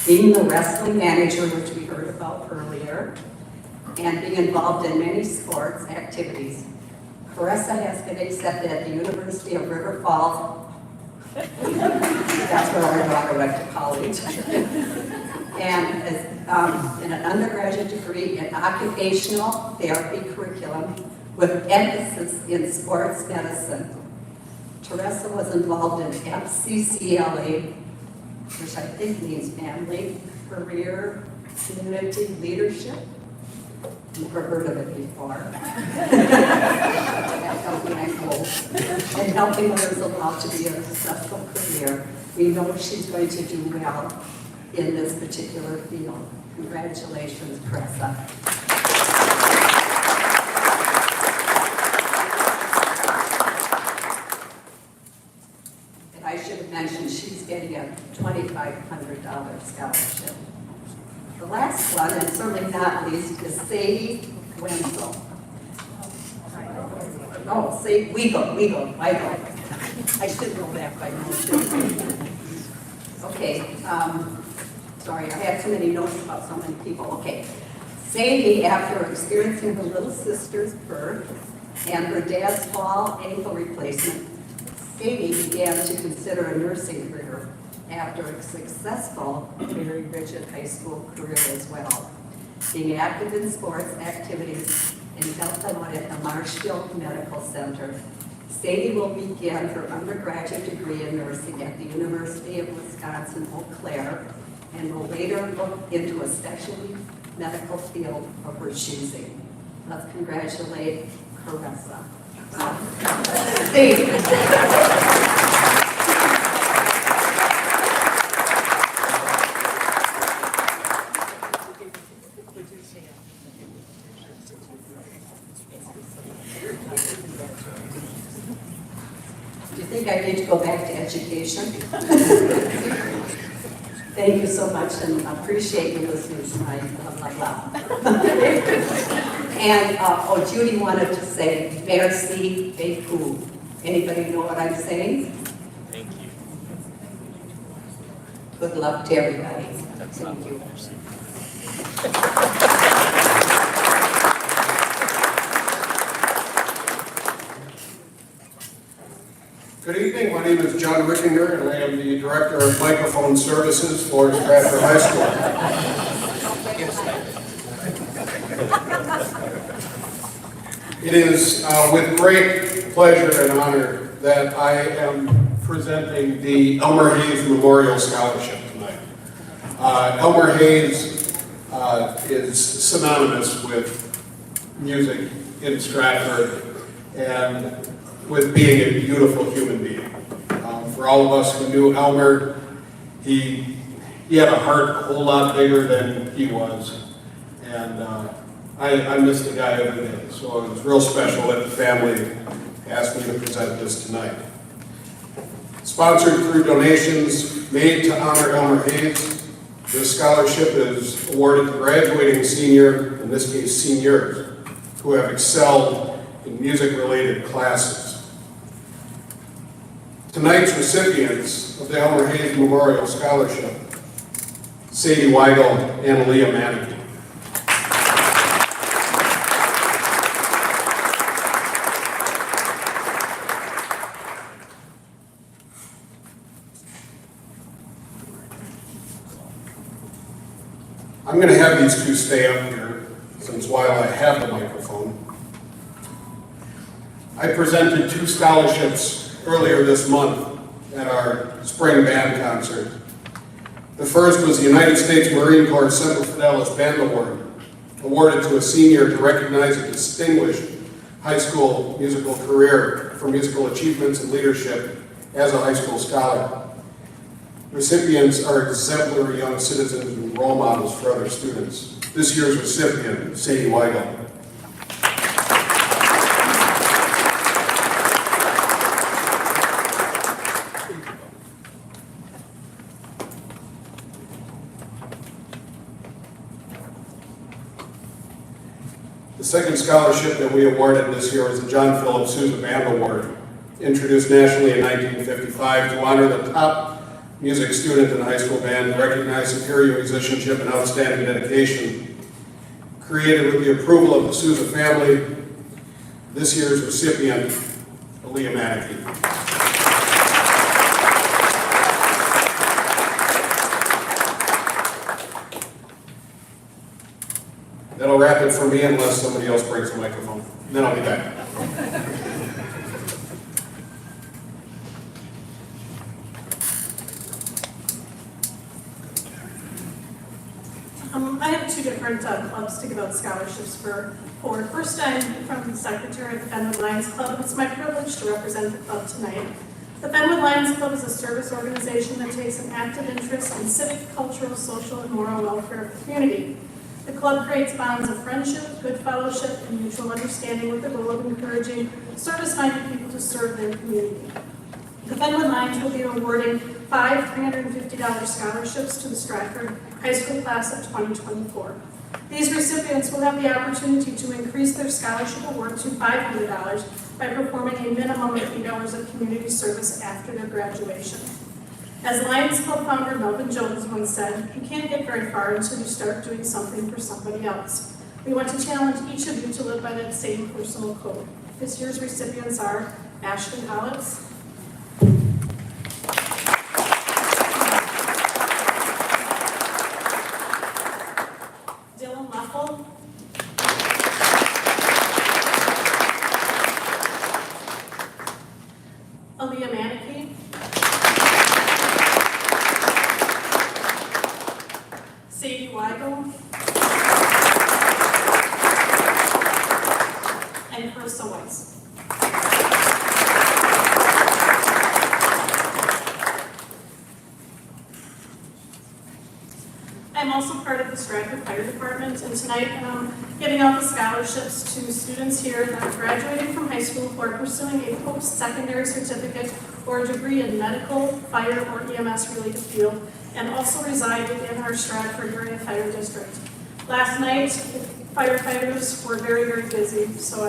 being the wrestling manager, which we heard about earlier, and being involved in many sports activities. Caressa has been accepted at the University of River Falls. That's where our daughter went to college. And is in an undergraduate degree in occupational therapy curriculum with emphasis in sports medicine. Teresa was involved in FCCLA, which I think means family, career, community leadership. Never heard of it before. That's something I hope. And helping others along to be a successful career. We know she's going to do well in this particular field. Congratulations, Teresa. And I should have mentioned she's getting a $2,500 scholarship. The last one, and certainly not least, is Sadie Wenzel. Oh, say Weigel. I should know that by now. Okay, sorry, I have too many notes about so many people. Okay, Sadie, after experiencing her little sister's birth and her dad's fall ankle replacement, Sadie began to consider a nursing career after a successful, very rigid high school career as well. Being active in sports activities and helped out at the Marshfield Medical Center, Sadie will begin her undergraduate degree in nursing at the University of Wisconsin, Eau Claire, and will later look into a specialty medical field of her choosing. Let's congratulate Caressa. think I need to go back to education. Thank you so much, and I appreciate you listening to my wow. And Judy wanted to say merci beaucoup. Anybody know what I'm saying? Thank you. Good luck to everybody. Thank you. Good evening, my name is John Rickinger, and I am the Director of Microphone Services for Stratford High School. It is with great pleasure and honor that I am presenting the Elmer Hayes Memorial Scholarship tonight. Elmer Hayes is synonymous with music in Stratford and with being a beautiful human being. For all of us who knew Elmer, he had a heart a whole lot bigger than he was. And I miss the guy every day. So it was real special that the family asked me to present this tonight. Sponsored through donations made to honor Elmer Hayes, this scholarship is awarded to graduating senior, in this case seniors, who have excelled in music-related classes. Tonight's recipients of the Elmer Hayes Memorial Scholarship, Sadie Weigel and Leah Manicky. I'm going to have these two stay up here, since while I have the microphone. I presented 2 scholarships earlier this month at our spring band concert. The first was the United States Marine Corps Semper Fidelis Band Award, awarded to a senior to recognize a distinguished high school musical career for musical achievements and leadership as a high school scholar. Recipients are exemplary young citizens and role models for other students. This year's recipient, Sadie Weigel. The second scholarship that we awarded this year was the John Philip Sousa Band Award, introduced nationally in 1955 to honor the top music student in the high school band and recognize superior musicianship and outstanding dedication. Created with the approval of the Sousa family, this year's recipient, Leah Manicky. That'll wrap it for me unless somebody else brings the microphone. Then I'll be back. I have 2 different clubs to give out scholarships for. First, I'm from the secretary of the Fenwood Lions Club. It's my privilege to represent the club tonight. The Fenwood Lions Club is a service organization that takes an active interest in civic, cultural, social, and moral welfare of the community. The club creates bonds of friendship, good fellowship, and mutual understanding with the goal of encouraging service-minded people to serve their community. The Fenwood Lions will be awarding 5 $350 scholarships to the Stratford High School class of 2024. These recipients will have the opportunity to increase their scholarship award to $500 by performing a minimum of 8 hours of community service after their graduation. As Lions Club founder Melvin Jones once said, you can't get very far until you start doing something for somebody else. We want to challenge each of you to live by that same personal code. This year's recipients are Ashton Hollis, Dylan Leffel, Aaliyah Manicky, Sadie Weigel, and Carissa Weiss. I'm also part of the Stratford Fire Department. Department, and tonight I'm giving out the scholarships to students here that are graduating from high school who are pursuing a post-secondary certificate or a degree in medical, fire, or EMS related field, and also reside within our Stratford Area Fire District. Last night, firefighters were very, very busy, so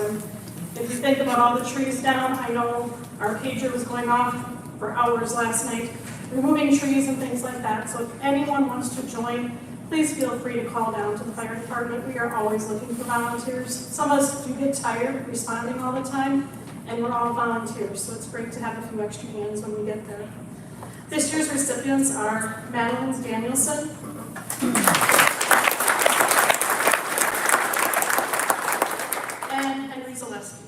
if you think about all the trees down, I know our pager was going off for hours last night, removing trees and things like that. So if anyone wants to join, please feel free to call down to the fire department. We are always looking for volunteers. Some of us do get tired responding all the time, and we're all volunteers, so it's great to have a few extra hands when we get there. This year's recipients are Madeline Danielson, and Henry Zaleski.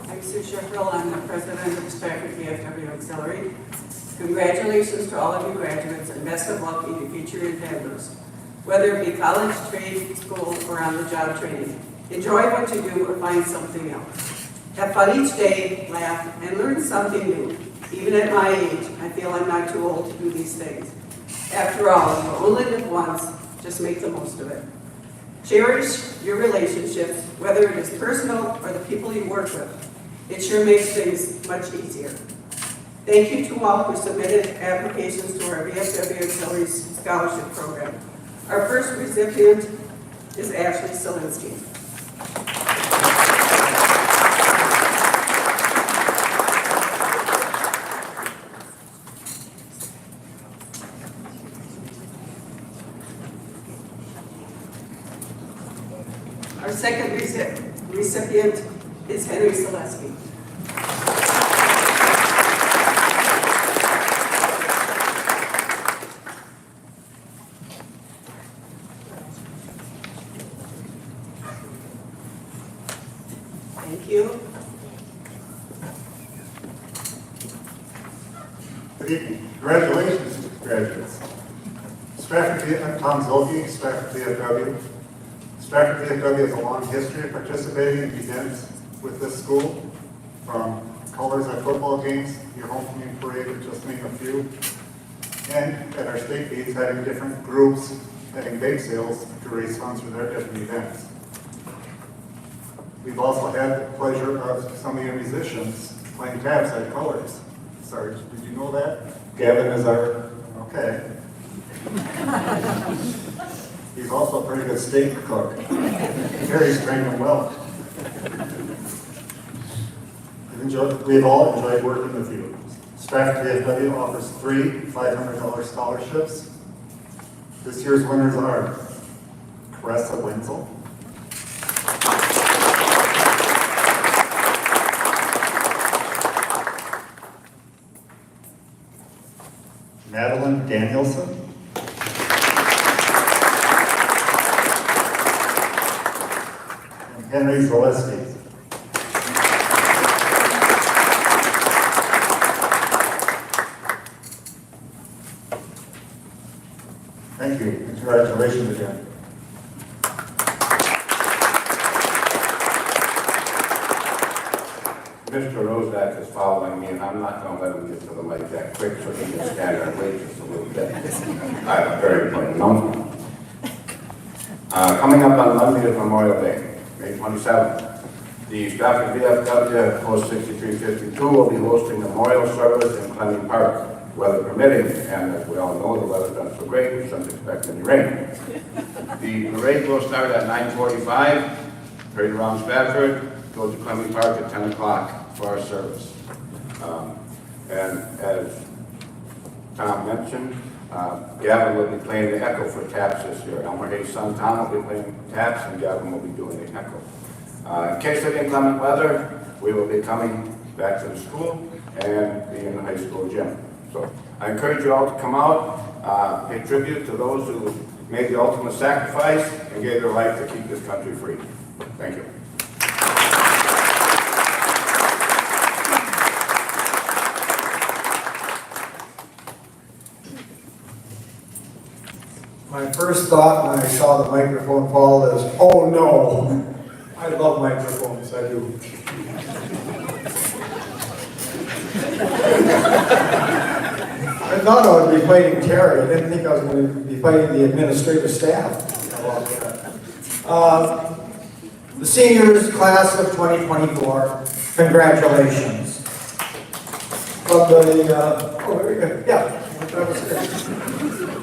I'm Sue Sheffield. I'm the president of Stratford VFW Auxiliary. Congratulations to all of you graduates and best of luck in your future endeavors. Whether it be college, trade, school, or on-the-job training, enjoy what you do or find something else. Have fun each day, laugh, and learn something new. Even at my age, I feel I'm not too old to do these things. After all, you only live once, just make the most of it. Cherish your relationships, whether it is personal or the people you work with. It sure makes things much easier. Thank you to all who submitted applications to our VFW Auxiliary Scholarship Program. Our first recipient is Ashley Selinsky. Our second recipient is Henry Zaleski. Thank you. Good evening. Congratulations, graduates. I'm Tom Zolke, Stratford VFW. Stratford VFW has a long history of participating in events with this school, from colors at football games, your homecoming parade, to just name a few, and at our state meets, having different groups having bake sales to raise funds for their different events. We've also had the pleasure of some of your musicians playing tabs at colors. Sorry, did you know that? Gavin is our, okay. He's also a pretty good steak cook. Carrie's trained him well. We've all enjoyed working with you. Stratford VFW offers 3 $500 scholarships. This year's winners are Caressa Wenzel, Madeline Danielson, and Henry Zaleski. Thank you, and congratulations again. Mr. Rozak is following me, and I'm not going to let him get to the mic that quick, so he can stand and wait just a little bit. I have a very important announcement. Coming up on Monday is Memorial Day, May 27th. The Stratford VFW Post 6352 will be hosting the memorial service in Clemmy Park, weather permitting, and as we all know, the weather's not so great, we shouldn't expect any rain. The parade will start at 9:45, parade around Stratford, go to Clemmy Park at 10 o'clock for our service. And as Tom mentioned, Gavin will be playing the echo for taps this year. Elmer Hayes' son Tom will be playing taps, and Gavin will be doing the echo. In case of inclement weather, we will be coming back to the school and be in the high school gym. So I encourage you all to come out, pay tribute to those who made the ultimate sacrifice and gave their life to keep this country free. Thank you. My first thought when I saw the microphone fall is, oh no. I love microphones, I do. I thought I would be fighting Terry. I didn't think I was going to be fighting the administrative staff. The seniors, class of 2024, congratulations.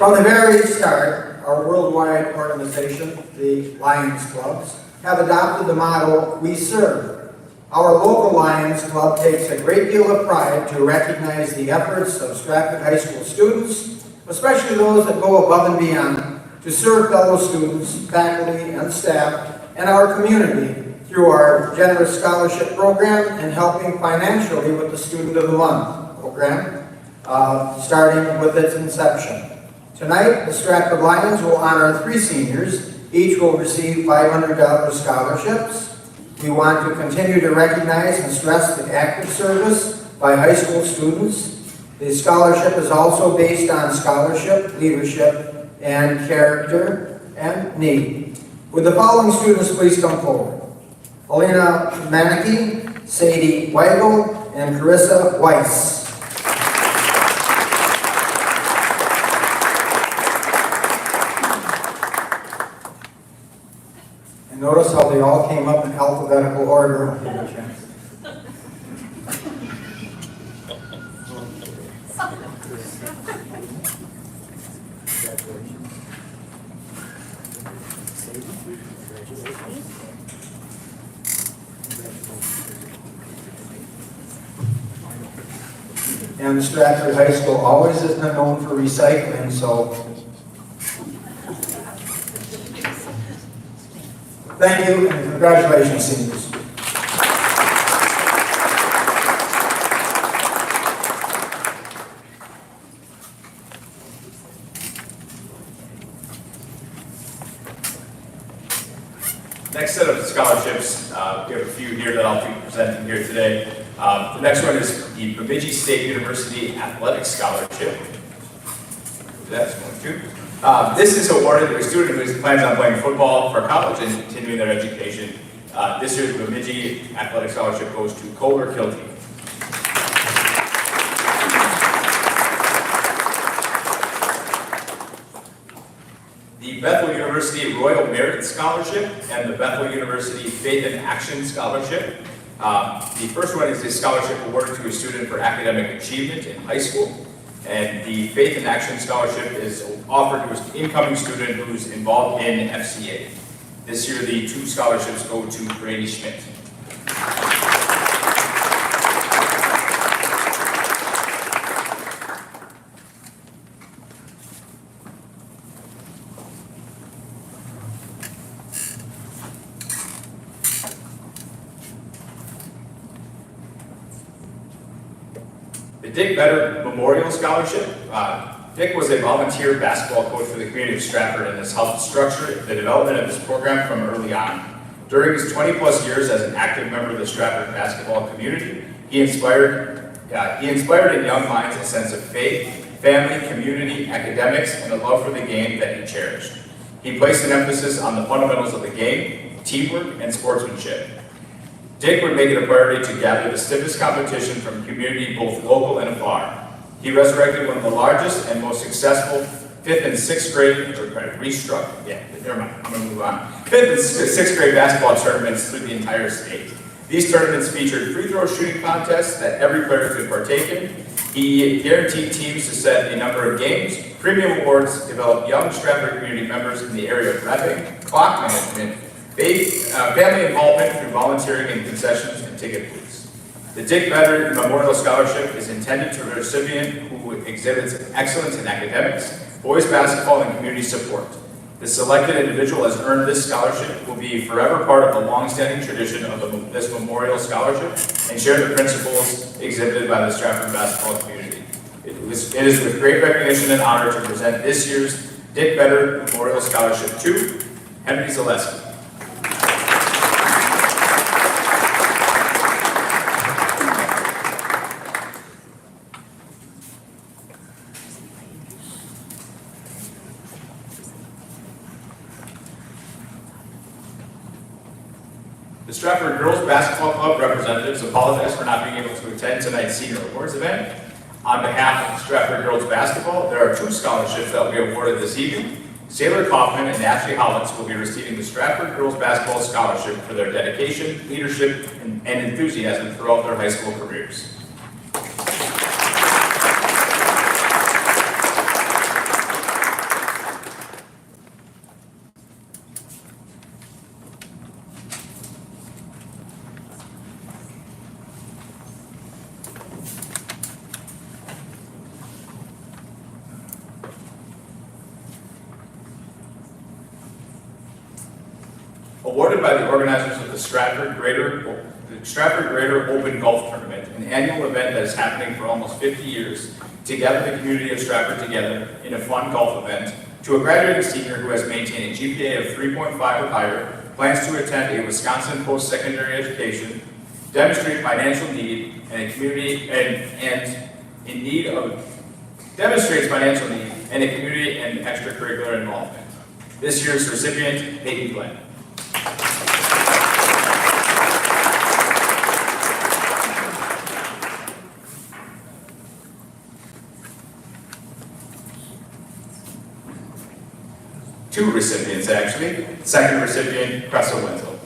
From From the very start, our worldwide organization, the Lions Clubs, have adopted the motto, "We serve." Our local Lions Club takes a great deal of pride to recognize the efforts of Stratford High School students, especially those that go above and beyond to serve fellow students, faculty, and staff, and our community through our generous scholarship program and helping financially with the Student of the Month program, starting with its inception. Tonight, the Stratford Lions will honor 3 seniors. Each will receive $500 scholarships. We want to continue to recognize and stress the active service by high school students. The scholarship is also based on scholarship, leadership, and character and need. Would the following students please come forward? Alina Manicki, Sadie Weigel, and Carissa Weiss. And notice how they all came up in alphabetical order. And Stratford High School always has been known for recycling, so thank you and congratulations, seniors. Next set of scholarships, we have a few here that I'll be presenting here today. The next one is the Bemidji State University Athletic Scholarship. That's one too. This is awarded to a student who plans on playing football for college and continuing their education. This year's Bemidji Athletic Scholarship goes to Kohler Kilty. The Bethel University Royal Merit Scholarship and the Bethel University Faith in Action Scholarship. The first one is a scholarship awarded to a student for academic achievement in high school. And the Faith in Action Scholarship is offered to an incoming student who's involved in FCA. This year, the 2 scholarships go to Brady Schmidt. The Dick Better Memorial Scholarship. Dick was a volunteer basketball coach for the community of Stratford and has helped structure the development of this program from early on. During his 20-plus years as an active member of the Stratford basketball community, he inspired in young minds a sense of faith, family, community, academics, and a love for the game that he cherished. He placed an emphasis on the fundamentals of the game, teamwork, and sportsmanship. Dick would make it a priority to gather the stiffest competition from community, both local and afar. He resurrected one of the largest and most successful 5th and 6th grade, I'm gonna move on. 5th and 6th grade basketball tournaments through the entire state. These tournaments featured free throw shooting contests that every player could partake in. He guaranteed teams to set a number of games, premium awards, developed young Stratford community members in the area of repping, clock management, family involvement through volunteering and concessions and ticket booths. The Dick Better Memorial Scholarship is intended to a recipient who exhibits excellence in academics, boys basketball, and community support. The selected individual has earned this scholarship will be forever part of the long-standing tradition of this memorial scholarship and share the principles exhibited by the Stratford basketball community. It is with great recognition and honor to present this year's Dick Better Memorial Scholarship to Henry Zaleski. The Stratford Girls Basketball Club representatives apologize for not being able to attend tonight's senior awards event. On behalf of Stratford Girls Basketball, there are 2 scholarships that will be awarded this evening. Sailor Kaufman and Ashley Hollins will be receiving the Stratford Girls Basketball Scholarship for their dedication, leadership, and enthusiasm throughout their high school careers. Awarded by the organizers of the Stratford Greater Open Golf Tournament, an annual event that is happening for almost 50 years, to gather the community of Stratford together in a fun golf event, to a graduating senior who has maintained a GPA of 3.5 or higher, plans to attend a Wisconsin post-secondary education, demonstrate financial need and a community demonstrates financial need and a community and extracurricular involvement. This year's recipient, Peyton Glenn. Two recipients, actually. Second recipient, Cressel Wenzel.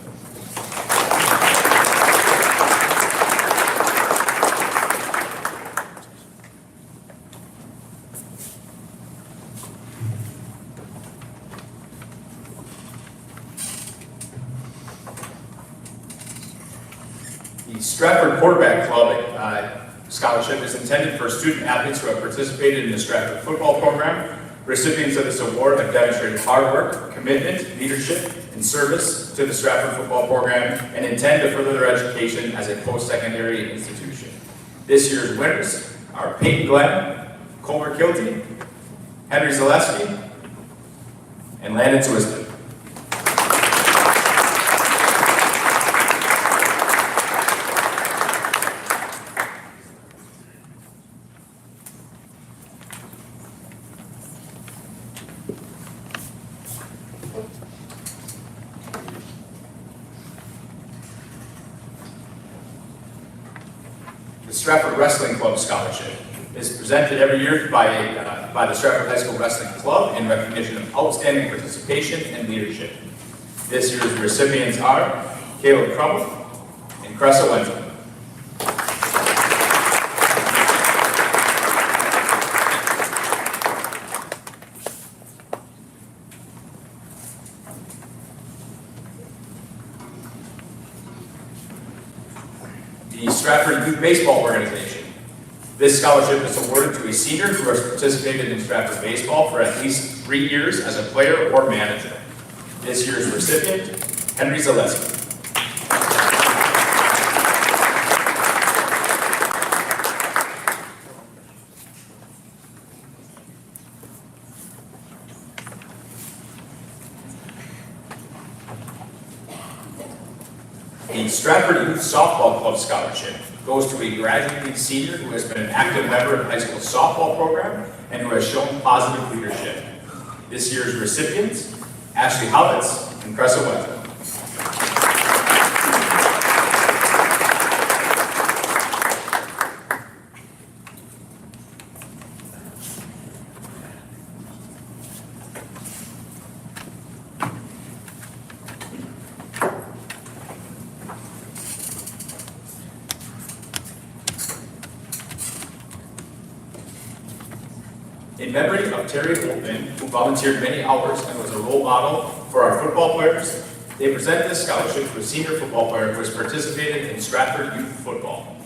The Stratford Quarterback Club scholarship is intended for student athletes who have participated in the Stratford football program. Recipients of this award have demonstrated hard work, commitment, leadership, and service to the Stratford football program and intend to further their education as a post-secondary institution. This year's winners are Peyton Glenn, Colmer Kilty, Henry Zaleski, and Landon Swiston. The Stratford Wrestling Club Scholarship is presented every year by the Stratford High School Wrestling Club in recognition of outstanding participation and leadership. This year's recipients are Caleb Crummell and Cressel Wenzel. The Stratford Youth Baseball Organization. This scholarship is awarded to a senior who has participated in Stratford baseball for at least 3 years as a player or manager. This year's recipient, Henry Zaleski. The Stratford Youth Softball Club Scholarship goes to a graduating senior who has been an active member of the high school softball program and who has shown positive leadership. This year's recipients, Ashley Hollins and Cressel Wenzel. In memory of Terry Holtman, who volunteered many hours and was a role model for our football players, they present this scholarship to a senior football player who has participated in Stratford youth football.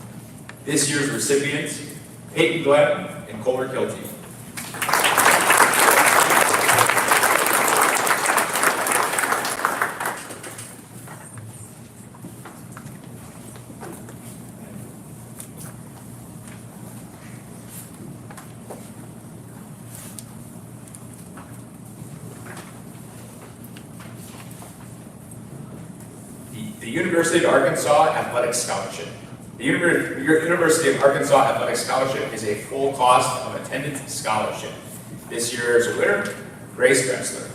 This year's recipients, Peyton Glenn and Colmer Kilty. The University of Arkansas Athletic Scholarship. The University of Arkansas Athletic Scholarship is a full cost of attendance scholarship. This year's winner, Grace Dressler.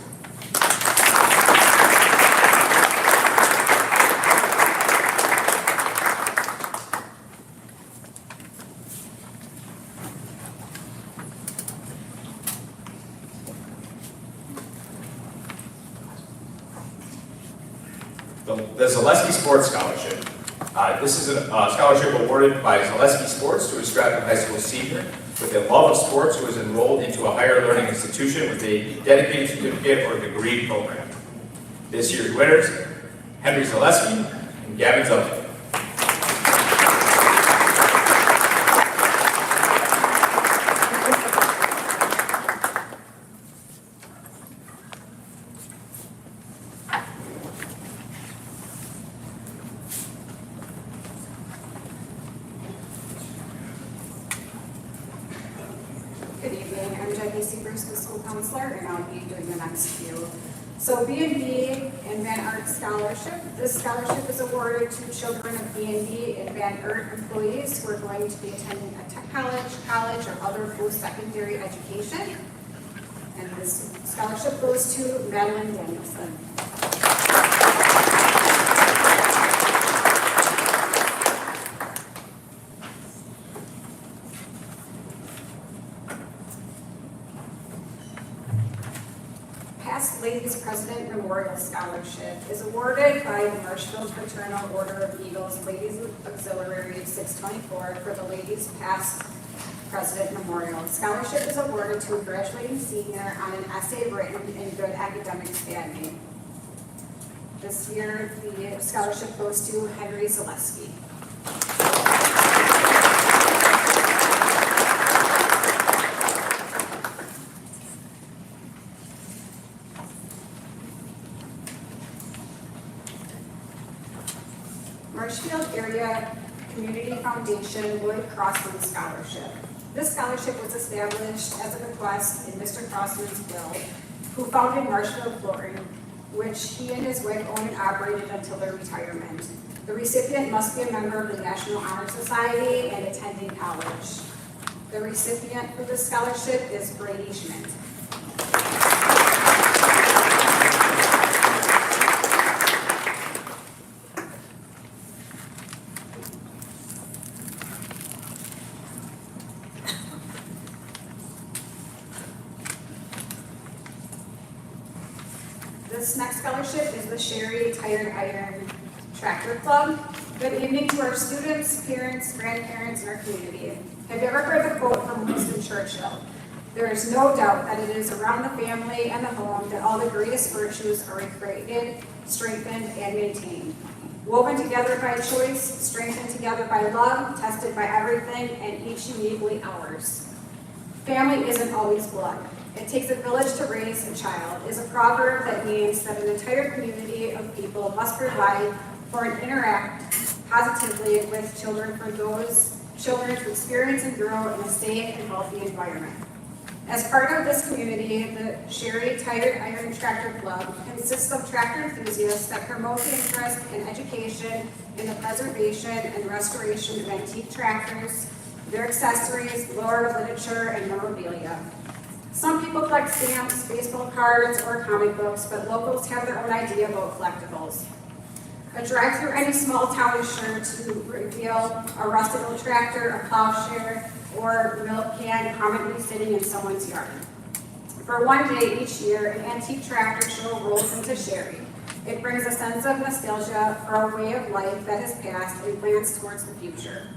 The Zaleski Sports Scholarship. This is a scholarship awarded by Zaleski Sports to a Stratford High School senior with a love of sports who is enrolled into a higher learning institution with a dedicated certificate or degree program. This year's winners, Henry Zaleski and Gavin Zubik. Good evening, I'm Jackie Seavers, the school counselor, and I'll be doing the next few. So B&B and Van Art Scholarship. This scholarship is awarded to children of B&B and Van Art employees who are going to be attending a tech college, or other post-secondary education. And this scholarship goes to Madeline Danielson. Past Ladies President Memorial Scholarship is awarded by the Marshfield Fraternal Order of Eagles Ladies Auxiliary 624 for the Ladies Past President Memorial. Scholarship is awarded to a graduating senior on an essay written in good academic standing. This year, the scholarship goes to Henry Zaleski. Marshfield Area Community Foundation Lloyd Crossman Scholarship. This scholarship was established as a bequest in Mr. Crossman's will, who founded Marshfield Flooring, which he and his wife owned and operated until their retirement. The recipient must be a member of the National Honor Society and attending college. The recipient for this scholarship is Brady Schmidt. This next scholarship is the Sherry Tired Iron Tractor Club. Good evening to our students, parents, grandparents, and our community. Have you ever heard the quote from Winston Churchill? There is no doubt that it is around the family and the home that all the greatest virtues are created, strengthened, and maintained. Woven together by choice, strengthened together by love, tested by everything, and each uniquely ours. Family isn't always blood. It takes a village to raise a child is a proverb that means that an entire community of people must provide for and interact positively with children for those children to experience and grow in a safe and healthy environment. As part of this community, the Sherry Tired Iron Tractor Club consists of tractor enthusiasts that promote the interest in education in the preservation and restoration of antique tractors, their accessories, lore, literature, and memorabilia. Some people collect stamps, baseball cards, or comic books, but locals have their own idea about collectibles. A drive through any small town is sure to reveal a rusted old tractor, a plowshare, or milk can prominently sitting in someone's yard. For one day each year, an antique tractor show rolls into Sherry. It brings a sense of nostalgia for a way of life that has passed and plans towards the future.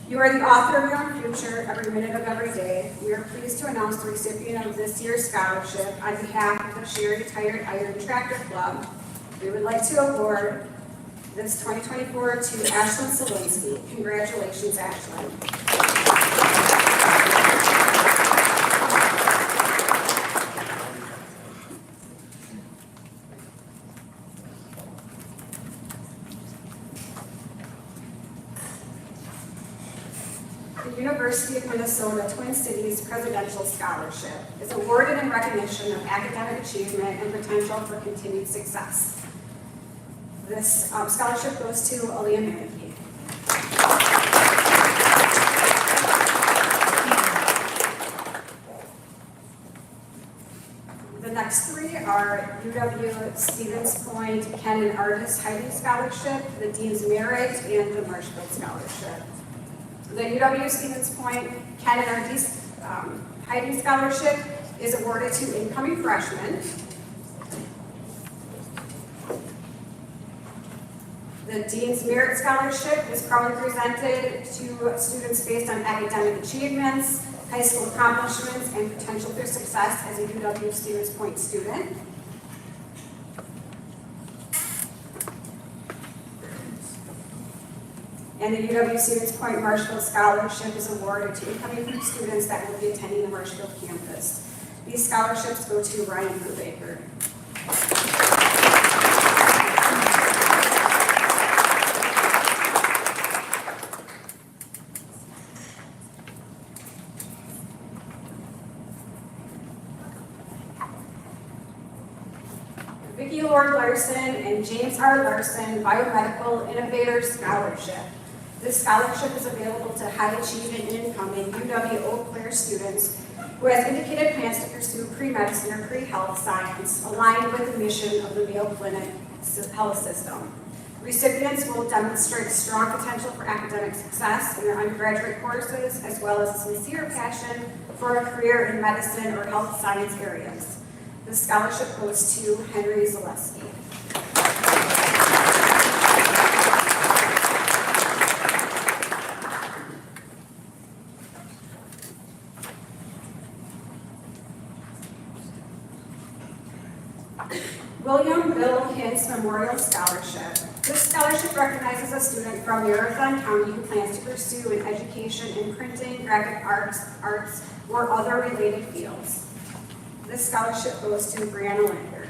You are the author of your own future every minute of every day. We are pleased to announce the recipient of this year's scholarship on behalf of the Sherry Tired Iron Tractor Club. We would like to award this 2024 to Ashlyn Selinsky. Congratulations, Ashlyn. The University of Minnesota Twin Cities Presidential Scholarship is awarded in recognition of academic achievement and potential for continued success. This scholarship goes to Aaliyah Manikey. The next three are UW Stevens Point Ken and Artist Hiding Scholarship, the Dean's Merit, and the Marshfield Scholarship. The UW Stevens Point Ken and Artist Hiding Scholarship is awarded to incoming freshmen. The Dean's Merit Scholarship is proudly presented to students based on academic achievements, high school accomplishments, and potential for success as a UW Stevens Point student. And the UW Stevens Point Marshfield Scholarship is awarded to incoming students that will be attending the Marshfield campus. These scholarships go to Ryan Brubaker. Vicki Lord Larson and James R. Larson Biomedical Innovator Scholarship. This scholarship is available to high achieving incoming UW Eau Claire students who has indicated plans to pursue pre-medicine or pre-health science aligned with the mission of the Mayo Clinic health system. Recipients will demonstrate strong potential for academic success in their undergraduate courses, as well as a sincere passion for a career in medicine or health science areas. The scholarship goes to Henry Zaleski. William Bill Hintz Memorial Scholarship. This scholarship recognizes a student from Marathon County who plans to pursue an education in printing, graphic arts, or other related fields. This scholarship goes to Brianna Lander.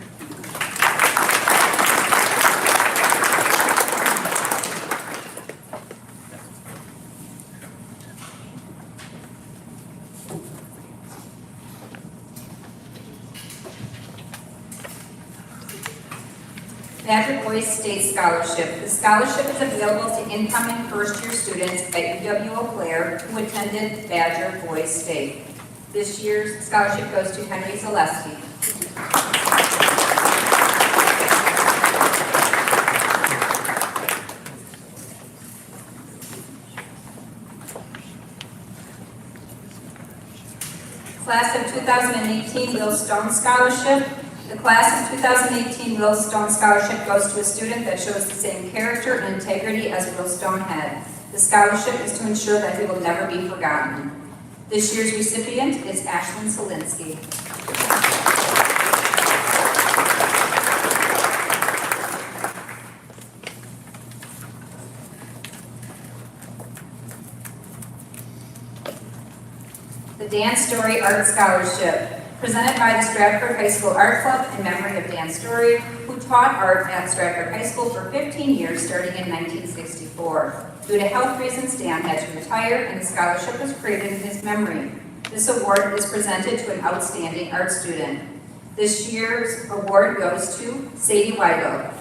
Badger Boys State Scholarship. The scholarship is available to incoming first-year students at UW Eau Claire who attended Badger Boys State. This year's scholarship goes to Henry Zaleski. Class of 2018 Will Stone Scholarship. The class of 2018 Will Stone Scholarship goes to a student that shows the same character and integrity as Will Stone had. The scholarship is to ensure that he will never be forgotten. This year's recipient is Ashlyn Solinsky. The Dan Story Art Scholarship, presented by the Stratford High School Art Club in memory of Dan Story, who taught art at Stratford High School for 15 years starting in 1964. Due to health reasons, Dan had to retire, and the scholarship was created in his memory. This award is presented to an outstanding art student. This year's award goes to Sadie Weigel.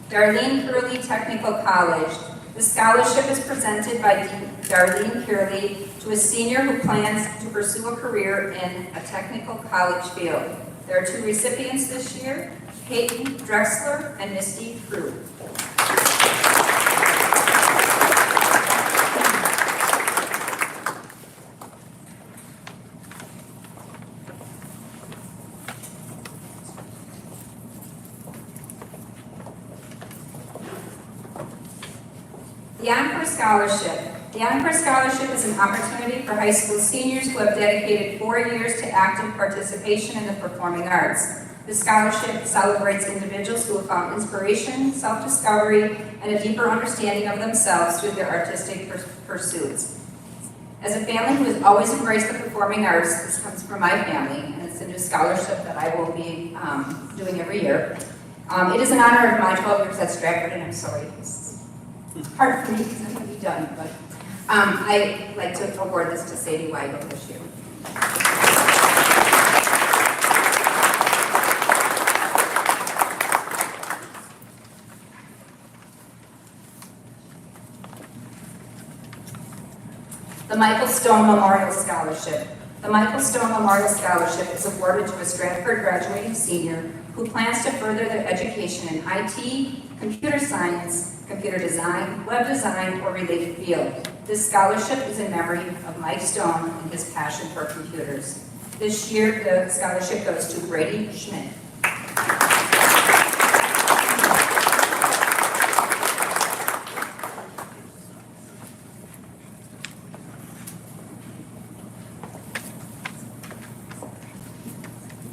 Darlene Curley Technical College. The scholarship is presented by Darlene Curley to a senior who plans to pursue a career in a technical college field. There are two recipients this year, Peyton Drexler and Misty Crew. The Encore Scholarship. The Encore Scholarship is an opportunity for high school seniors who have dedicated 4 years to active participation in the performing arts. The scholarship celebrates individuals who have found inspiration, self-discovery, and a deeper understanding of themselves through their artistic pursuits. As a family who has always embraced the performing arts, this comes from my family, and it's a new scholarship that I will be doing every year. It is in honor of my 12 years at Stratford, and I'm sorry, it's hard for me because I'm going to be done, but I'd like to award this to Sadie Weigel this year. The Michael Stone Memorial Scholarship. The Michael Stone Memorial Scholarship is awarded to a Stratford graduating senior who plans to further their education in IT, computer science, computer design, web design, or related field. This scholarship is in memory of Mike Stone and his passion for computers. This year, the scholarship goes to Brady Schmidt.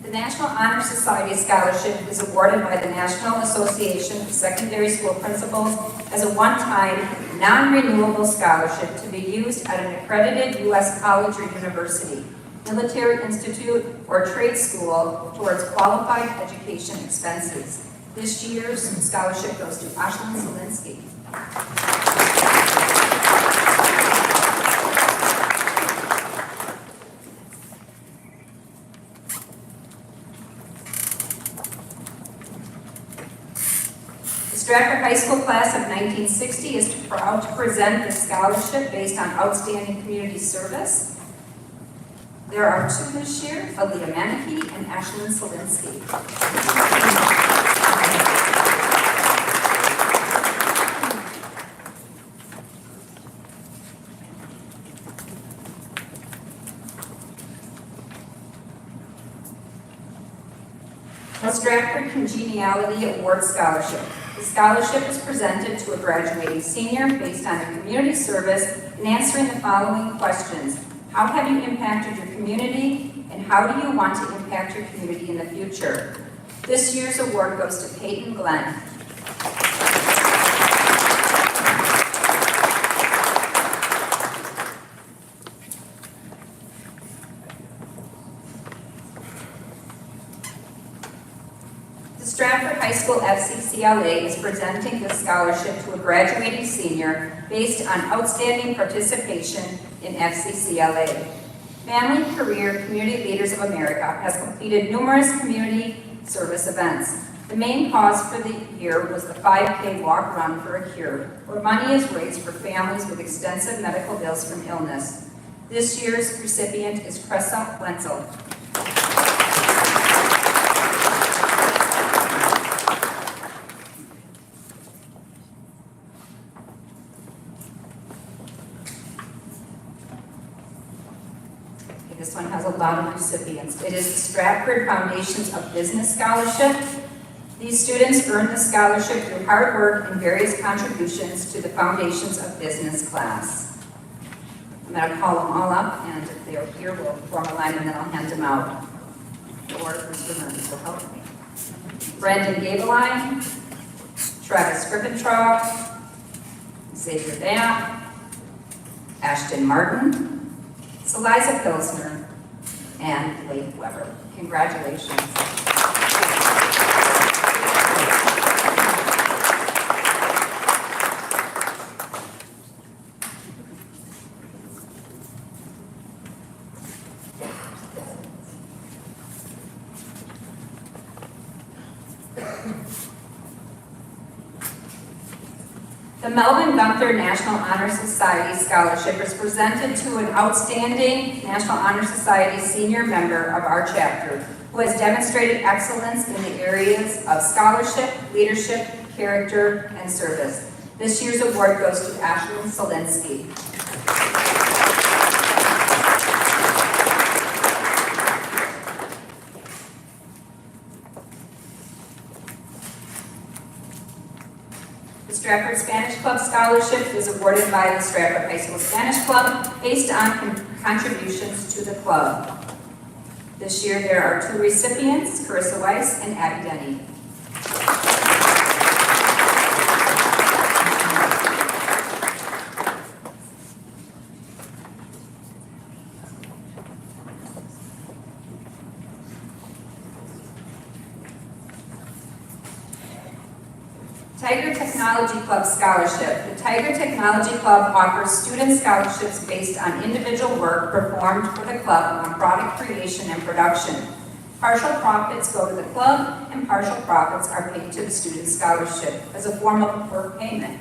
The National Honor Society Scholarship is awarded by the National Association of Secondary School Principals as a one-time, non-renewable scholarship to be used at an accredited U.S. college or university, military institute, or trade school towards qualified education expenses. This year's scholarship goes to Ashlyn Zielinski. The Stratford High School class of 1960 is proud to present the scholarship based on outstanding community service. There are two this year, Aaliyah Maneke and Ashlyn Zielinski. The Stratford Congeniality Award Scholarship. The scholarship is presented to a graduating senior based on their community service and answering the following questions. How have you impacted your community, and how do you want to impact your community in the future? This year's award goes to Peyton Glenn. The Stratford High School FCCLA is presenting this scholarship to a graduating senior based on outstanding participation in FCCLA. Family Career Community Leaders of America has completed numerous community service events. The main cause for the year was the 5K Walk Run for a Cure, where money is raised for families with extensive medical bills from illness. This year's recipient is Cressa Wenzel. This one has a lot of recipients. It is the Stratford Foundations of Business Scholarship. These students earn the scholarship through hard work and various contributions to the Foundations of Business class. I'm going to call them all up, and if they're here, we'll form a line, and then I'll hand them out. Or Mr. Murray will help me. Brandon Gabeline, Travis Grippentraub, Xavier Dapp, Ashton Martin, Eliza Pilsner, and Blake Weber. Congratulations. The Melvin Gunther National Honor Society Scholarship is presented to an outstanding National Honor Society senior member of our chapter who has demonstrated excellence in the areas of scholarship, leadership, character, and service. This year's award goes to Ashlyn Zielinski. The Stratford Spanish Club Scholarship is awarded by the Stratford High School Spanish Club based on contributions to the club. This year there are two recipients, Carissa Weiss and Abby Denny. Tiger Technology Club Scholarship. The Tiger Technology Club offers student scholarships based on individual work performed for the club on product creation and production. Partial profits go to the club, and partial profits are paid to the student scholarship as a form of work payment.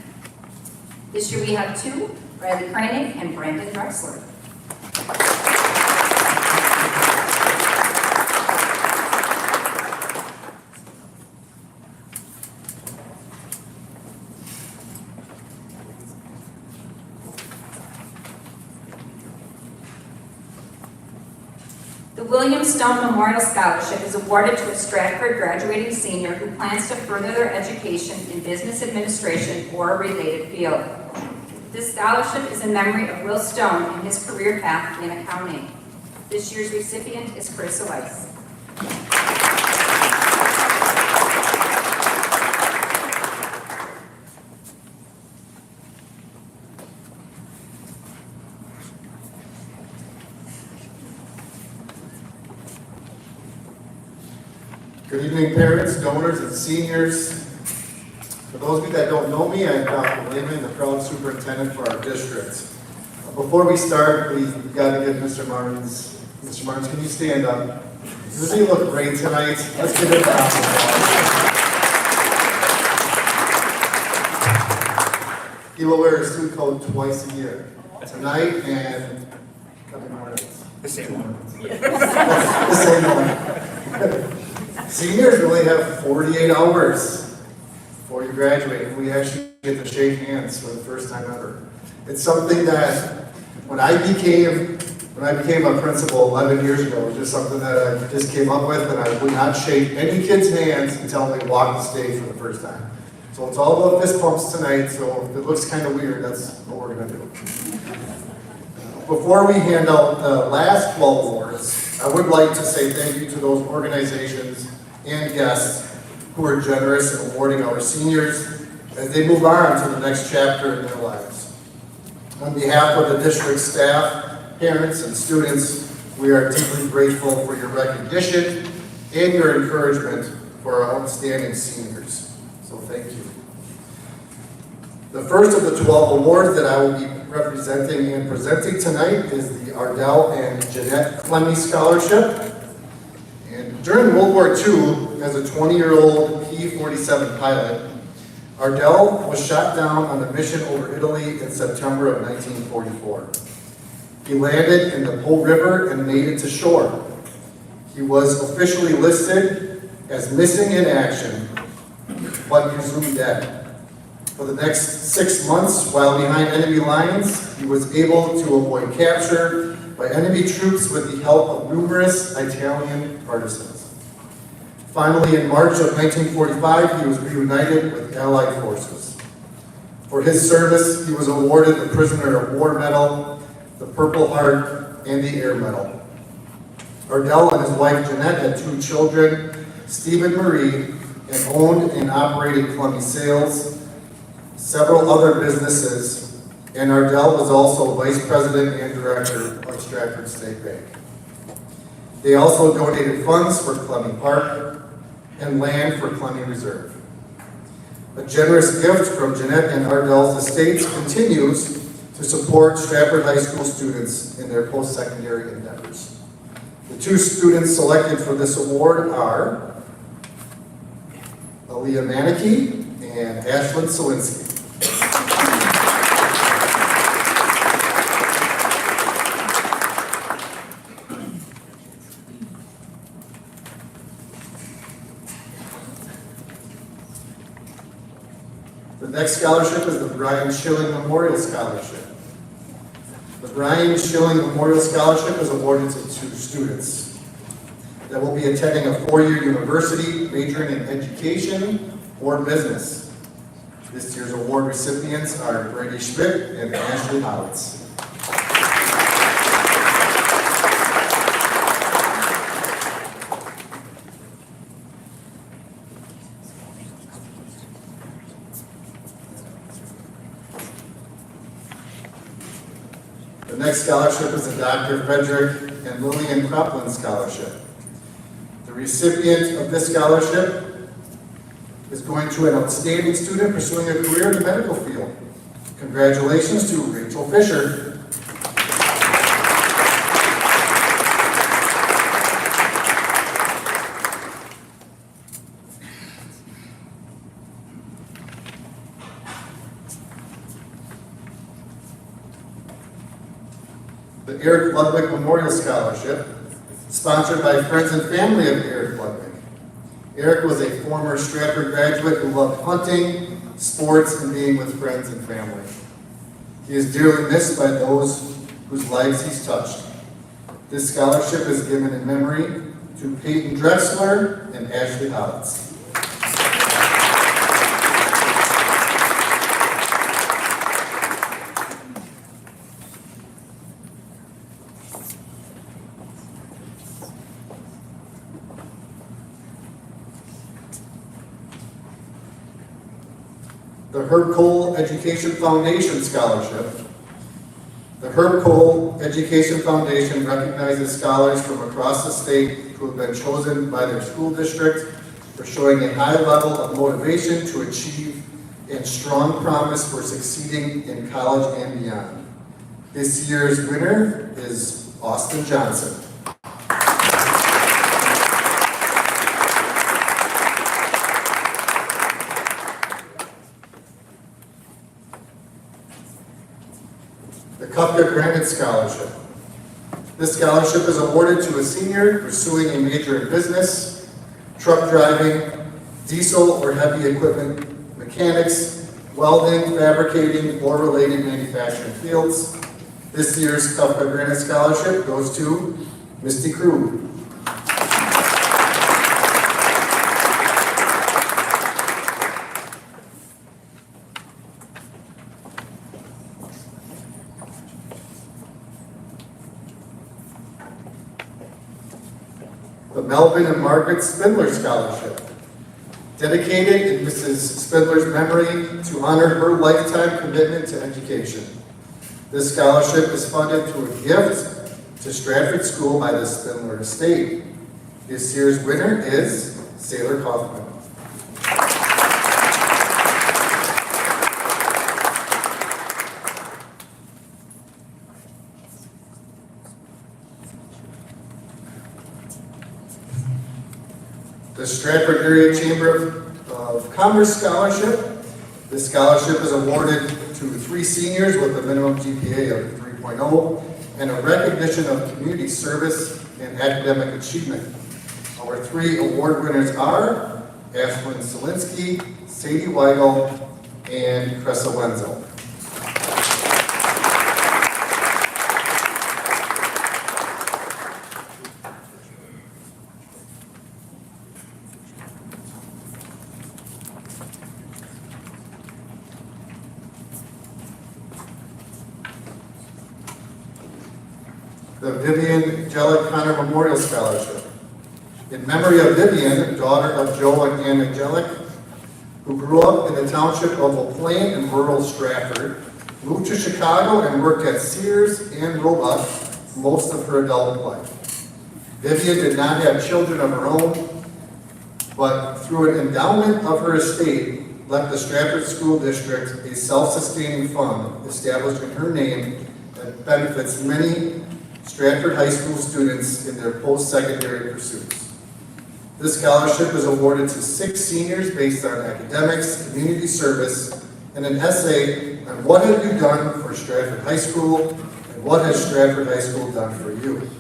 This year we have two, Riley Kranig and Brandon Drexler. The William Stone Memorial Scholarship is awarded to a Stratford graduating senior who plans to further their education in business administration or a related field. This scholarship is in memory of Will Stone and his career path in accounting. This year's recipient is Chris Weiss. Good evening, parents, donors, and seniors. For those of you that don't know me, I'm Dr. Lehman, the proud superintendent for our district. Before we start, we've got to get Mr. Martins. Mr. Martins, can you stand up? Doesn't he look great tonight? Let's give him a round of applause. He will wear a suit coat twice a year. Tonight and coming mornings. The same one. The same one. Seniors really have 48 hours before you graduate. We actually get to shake hands for the first time ever. It's something that when I became a principal 11 years ago, it was just something that I just came up with, and I would not shake any kid's hands until they walked the stage for the first time. So it's all about fist pumps tonight, so if it looks kind of weird, that's what we're going to do. Before we hand out the last 12 awards, I would like to say thank you to those organizations and guests who are generous in awarding our seniors as they move on to the next chapter in their lives. On behalf of the district staff, parents, and students, we are deeply grateful for your recognition and your encouragement for our outstanding seniors. So thank you. The first of the 12 awards that I will be representing and presenting tonight is the Ardell and Jeanette Clemmy Scholarship. And during World War II, as a 20-year-old P-47 pilot, Ardell was shot down on a mission over Italy in September of 1944. He landed in the Po River and made it to shore. He was officially listed as missing in action, but presumed dead. For the next 6 months, while behind enemy lines, he was able to avoid capture by enemy troops with the help of numerous Italian partisans. Finally, in March of 1945, he was reunited with Allied forces. For his service, he was awarded the Prisoner of War Medal, the Purple Heart, and the Air Medal. Ardell and his wife Jeanette had 2 children, Steve and Marie, and owned and operated Clemmy Sales, several other businesses, and Ardell was also vice president and director of Stratford State Bank. They also donated funds for Clemmy Park and land for Clemmy Reserve. A generous gift from Jeanette and Ardell's estates continues to support Stratford High School students in their post-secondary endeavors. The 2 students selected for this award are Aaliyah Manicki and Ashlyn Sawinski. The next scholarship is the Brian Schilling Memorial Scholarship. The Brian Schilling Memorial Scholarship is awarded to 2 students that will be attending a 4-year university majoring in education or business. This year's award recipients are Brady Schmidt and Ashley Howitz. The next scholarship is the Dr. Frederick and Lillian Cropland Scholarship. The recipient of this scholarship is going to an outstanding student pursuing a career in the medical field. Congratulations to Rachel Fisher. The Eric Ludwig Memorial Scholarship, sponsored by friends and family of Eric Ludwig. Eric was a former Stratford graduate who loved hunting, sports, and being with friends and family. He is dearly missed by those whose lives he's touched. This scholarship is given in memory to Peyton Drexler and Ashley Hollins. The Herb Cole Education Foundation Scholarship. The Herb Cole Education Foundation recognizes scholars from across the state who have been chosen by their school district for showing a high level of motivation to achieve and strong promise for succeeding in college and beyond. This year's winner is Austin Johnson. The Kupka Granite Scholarship. This scholarship is awarded to a senior pursuing a major in business, truck driving, diesel or heavy equipment mechanics, welding, fabricating, or related manufacturing fields. This year's Kupka Granite Scholarship goes to Misty Krug. The Melvin and Margaret Spindler Scholarship, dedicated in Mrs. Spindler's memory to honor her lifetime commitment to education. This scholarship is funded through a gift to Stratford School by the Spindler Estate. This year's winner is Sailor Kaufman. The Stratford Area Chamber of Commerce Scholarship. This scholarship is awarded to 3 seniors with a minimum GPA of 3.0 and a recognition of community service and academic achievement. Our 3 award winners are Ashlyn Solinsky, Sadie Weigel, and Cressa Wenzel. The Vivian Jellick Connor Memorial Scholarship. In memory of Vivian, daughter of Joe and Anna Jellick, who grew up in the township of Old Plain in rural Stratford, moved to Chicago and worked at Sears and Roebuck most of her adult life. Vivian did not have children of her own, but through an endowment of her estate, left the Stratford School District a self-sustaining fund established in her name that benefits many Stratford High School students in their post-secondary pursuits. This scholarship is awarded to 6 seniors based on academics, community service, and an essay on what have you done for Stratford High School and what has Stratford High School done for you.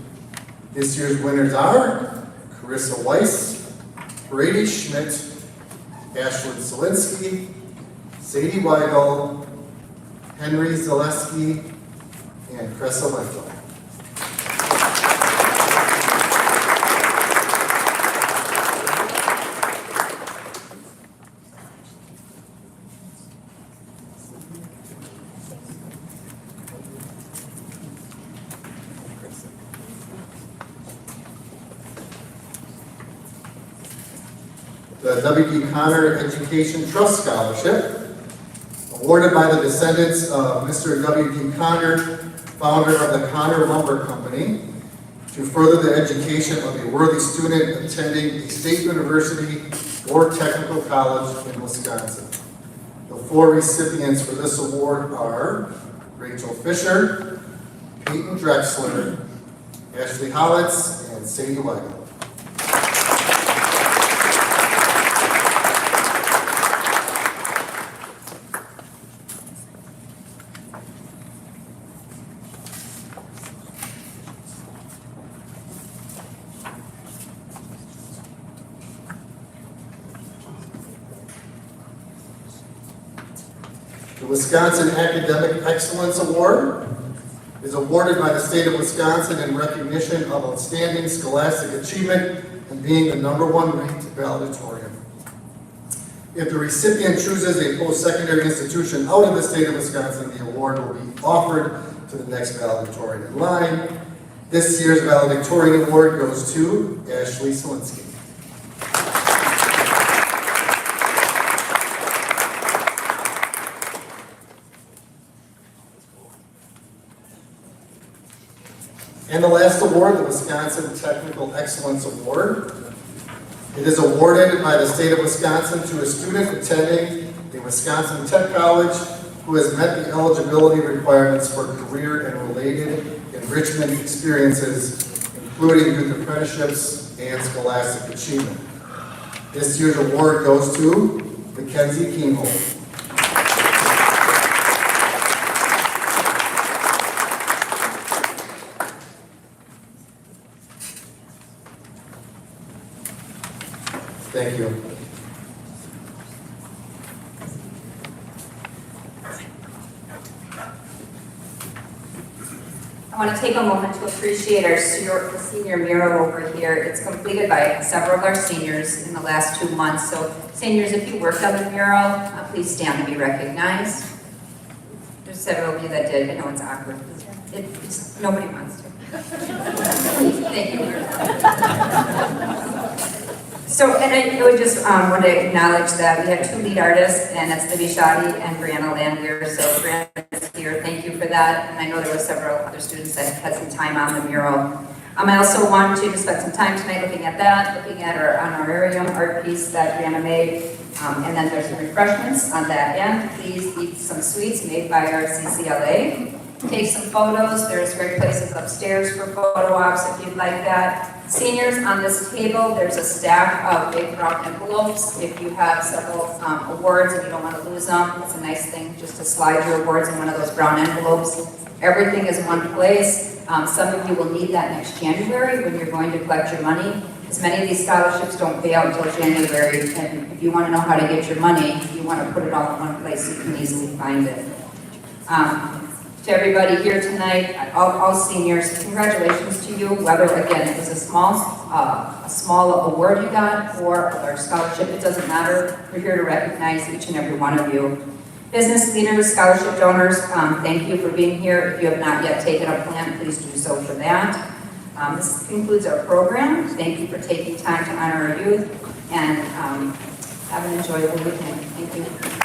This year's winners are Carissa Weiss, Brady Schmidt, Ashlyn Solinsky, Sadie Weigel, Henry Zaleski, and Cressa Wenzel. The W.D. Connor Education Trust Scholarship, awarded by the descendants of Mr. W.D. Connor, founder of the Connor Lumber Company, to further the education of a worthy student attending a state university or technical college in Wisconsin. The 4 recipients for this award are Rachel Fisher, Peyton Drexler, Ashley Hollitz, and Sadie Weigel. The Wisconsin Academic Excellence Award, is awarded by the state of Wisconsin in recognition of outstanding scholastic achievement and being the #1 ranked valedictorian. If the recipient chooses a post-secondary institution out of the state of Wisconsin, the award will be offered to the next valedictorian in line. This year's valedictorian award goes to Ashley Selinsky. And the last award, the Wisconsin Technical Excellence Award. It is awarded by the state of Wisconsin to a student attending a Wisconsin Tech College who has met the eligibility requirements for career and related enrichment experiences, including youth apprenticeships and scholastic achievement. This year's award goes to Mackenzie Keenhold. Thank you. I want to take a moment to appreciate our senior mural over here. It's completed by several of our seniors in the last 2 months. So seniors, if you worked on the mural, please stand to be recognized. There's several of you that did. I know it's awkward. Nobody wants to. Thank you. So, and I would just want to acknowledge that we have 2 lead artists, and that's Libby Shoddy and Brianna Landwehr. So Brianna's here, thank you for that. And I know there were several other students that had some time on the mural. I also want to spend some time tonight looking at that, looking at our honorarium art piece that Brianna made. And then there's some refreshments on that end. Please eat some sweets made by our CCLA. Take some photos. There's great places upstairs for photo ops if you'd like that. Seniors, on this table, there's a stack of big brown envelopes. If you have several awards and you don't want to lose them, it's a nice thing just to slide your awards in one of those brown envelopes. Everything is one place. Some of you will need that next January when you're going to collect your money, because many of these scholarships don't pay out until January. And if you want to know how to get your money, you want to put it all in one place so you can easily find it. To everybody here tonight, all seniors, congratulations to you, whether, again, it was a small award you got or a scholarship, it doesn't matter. We're here to recognize each and every one of you. Business leaders, scholarship donors, thank you for being here. If you have not yet taken a plan, please do so for that. This concludes our program. Thank you for taking time to honor our youth, and have an enjoyable weekend. Thank you.